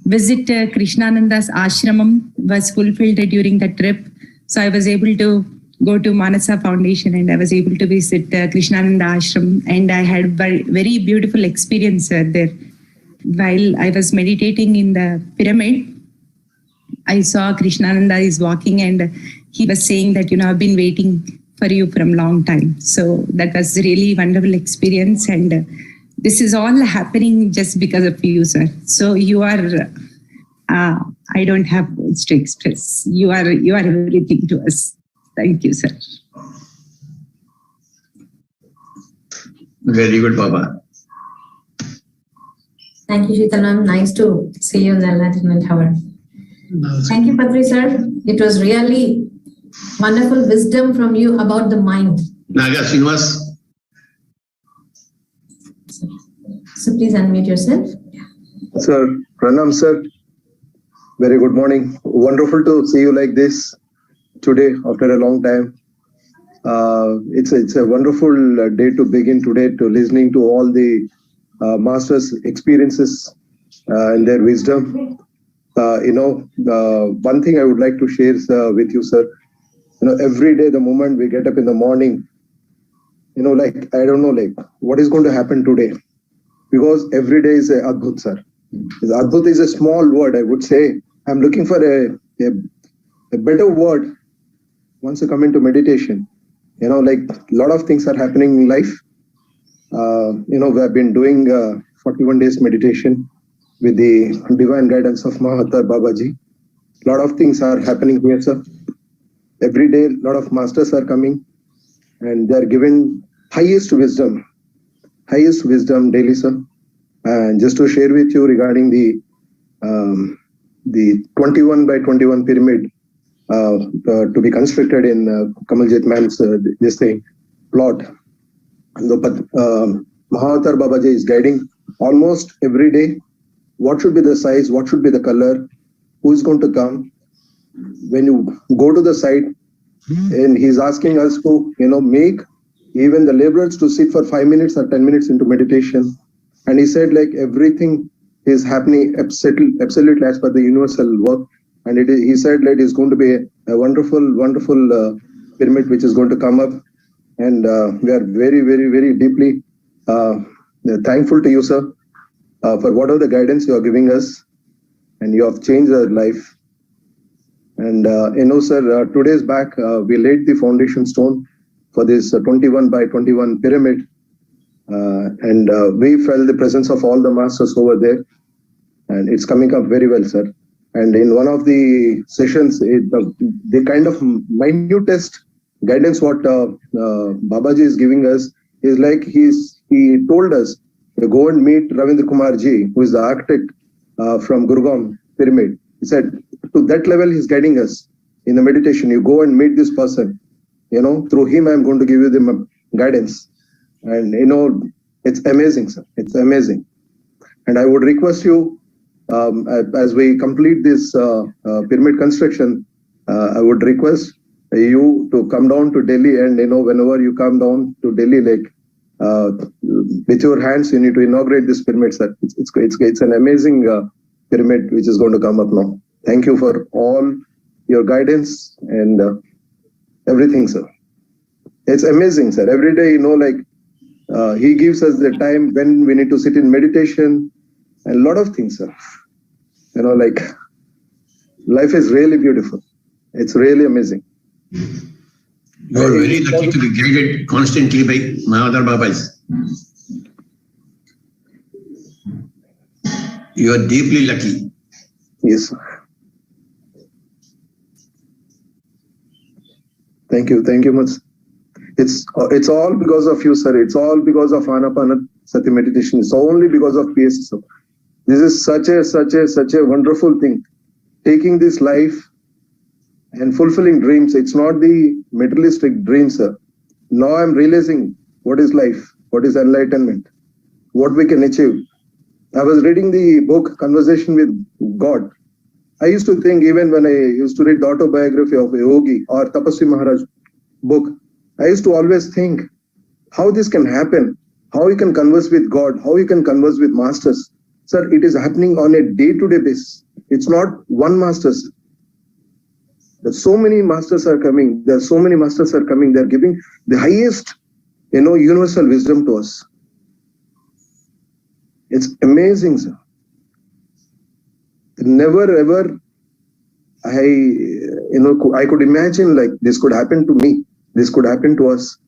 visit Krishnananda's ashramam was fulfilled during that trip. So I was able to go to Manasa Foundation, and I was able to visit Krishnananda ashram, and I had very, very beautiful experience there. While I was meditating in the pyramid, I saw Krishnananda is walking, and he was saying that, I've been waiting for you from a long time. So that was really wonderful experience. And this is all happening just because of you, sir. So you are, I don't have words to express. You are everything to us. Thank you, sir. Very good, Baba. Thank you, Sheetal. Nice to see you in the enlightenment hour. Thank you, Patri sir. It was really wonderful wisdom from you about the mind. Naga Srinivas. So please unmute yourself. Sir, Pranam sir. Very good morning. Wonderful to see you like this today after a long time. It's a wonderful day to begin today, to listening to all the masters' experiences and their wisdom. One thing I would like to share with you, sir. Every day, the moment we get up in the morning, I don't know, what is going to happen today? Because every day is a Adbhut, sir. Adbhut is a small word, I would say. I'm looking for a better word once you come into meditation. A lot of things are happening in life. We have been doing 41 days meditation with the divine guidance of Mahatar Babaji. A lot of things are happening here, sir. Every day, a lot of masters are coming, and they are giving highest wisdom daily, sir. And just to share with you regarding the 21 by 21 pyramid to be constructed in Kamaljit Man's plot. Mahatar Babaji is guiding almost every day. What should be the size? What should be the color? Who is going to come? when you go to the site, and he's asking us to, make even the laborers to sit for 5 minutes or 10 minutes into meditation. And he said, like, everything is happening absolutely as per the universal work. And he said that it's going to be a wonderful, wonderful pyramid which is going to come up. And we are very, very, very deeply thankful to you, sir, for whatever the guidance you are giving us. And you have changed our life. And, sir, 2 days back, we laid the foundation stone for this 21 by 21 pyramid. And we felt the presence of all the masters over there. And it's coming up very well, sir. And in one of the sessions, the kind of minutest guidance what Babaji is giving us is like he told us to go and meet Ravindra Kumar Ji, who is the architect from Gurgaon pyramid. He said, to that level, he's guiding us in the meditation. You go and meet this person, through him, I'm going to give you the guidance. And, it's amazing, sir. It's amazing. And I would request you, as we complete this pyramid construction, I would request you to come down to Delhi, and, whenever you come down to Delhi, like, with your hands, you need to inaugurate this pyramid, sir. It's an amazing pyramid which is going to come up now. Thank you for all your guidance and everything, sir. It's amazing, sir. Every day, he gives us the time when we need to sit in meditation and a lot of things, sir. Life is really beautiful. It's really amazing. You are very lucky to be guided constantly by Mahadar Babas. You are deeply lucky. Yes, sir. Thank you much. It's all because of you, sir. It's all because of Ana-Pana-Sati meditation. It's only because of PSSM. This is such a wonderful thing. Taking this life and fulfilling dreams. It's not the materialistic dreams, sir. Now I'm realizing what is life, what is enlightenment, what we can achieve. I was reading the book Conversation with God. I used to think, even when I used to read the autobiography of a yogi or Tapasvi Maharaj book, I used to always think how this can happen, how you can converse with God, how you can converse with masters. Sir, it is happening on a day-to-day basis. It's not one master. There's so many masters are coming. There are so many masters are coming. They're giving the highest, universal wisdom to us. It's amazing, sir. Never ever I could imagine like this could happen to me. This could happen to us.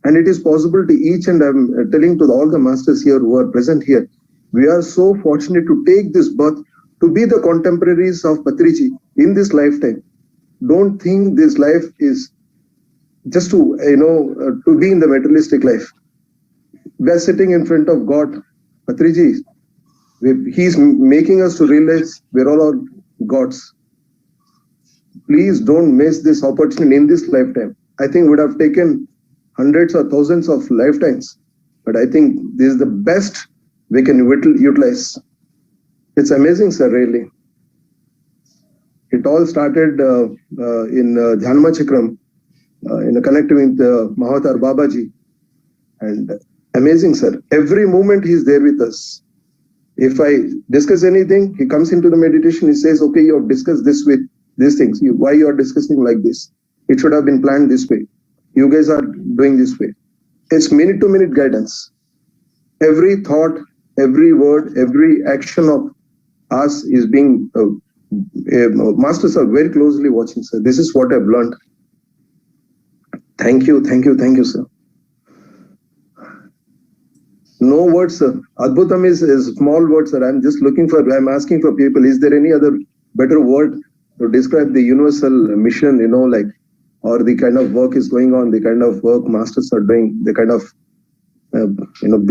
And it is possible to each, and I'm telling to all the masters here who are present here, we are so fortunate to take this birth to be the contemporaries of Patriji in this lifetime. Don't think this life is just to, to be in the materialistic life. We are sitting in front of God. Patriji, he's making us to realize we're all our gods. Please don't miss this opportunity in this lifetime. I think it would have taken hundreds or thousands of lifetimes, but I think this is the best we can utilize. It's amazing, sir, really. It all started in Dhyana Jagath, connecting with Mahatar Babaji. And amazing, sir. Every moment he's there with us. If I discuss anything, he comes into the meditation, he says, okay, you have discussed this with these things. Why you are discussing like this? It should have been planned this way. You guys are doing this way. It's minute-to-minute guidance. Every thought, every word, every action of us is being, masters are very closely watching, sir. This is what I've learned. Thank you, sir. No words, sir. Adbhutam is a small word, sir. I'm asking for people, is there any other better word to describe the universal mission, or the kind of work is going on, the kind of work masters are doing, the kind of,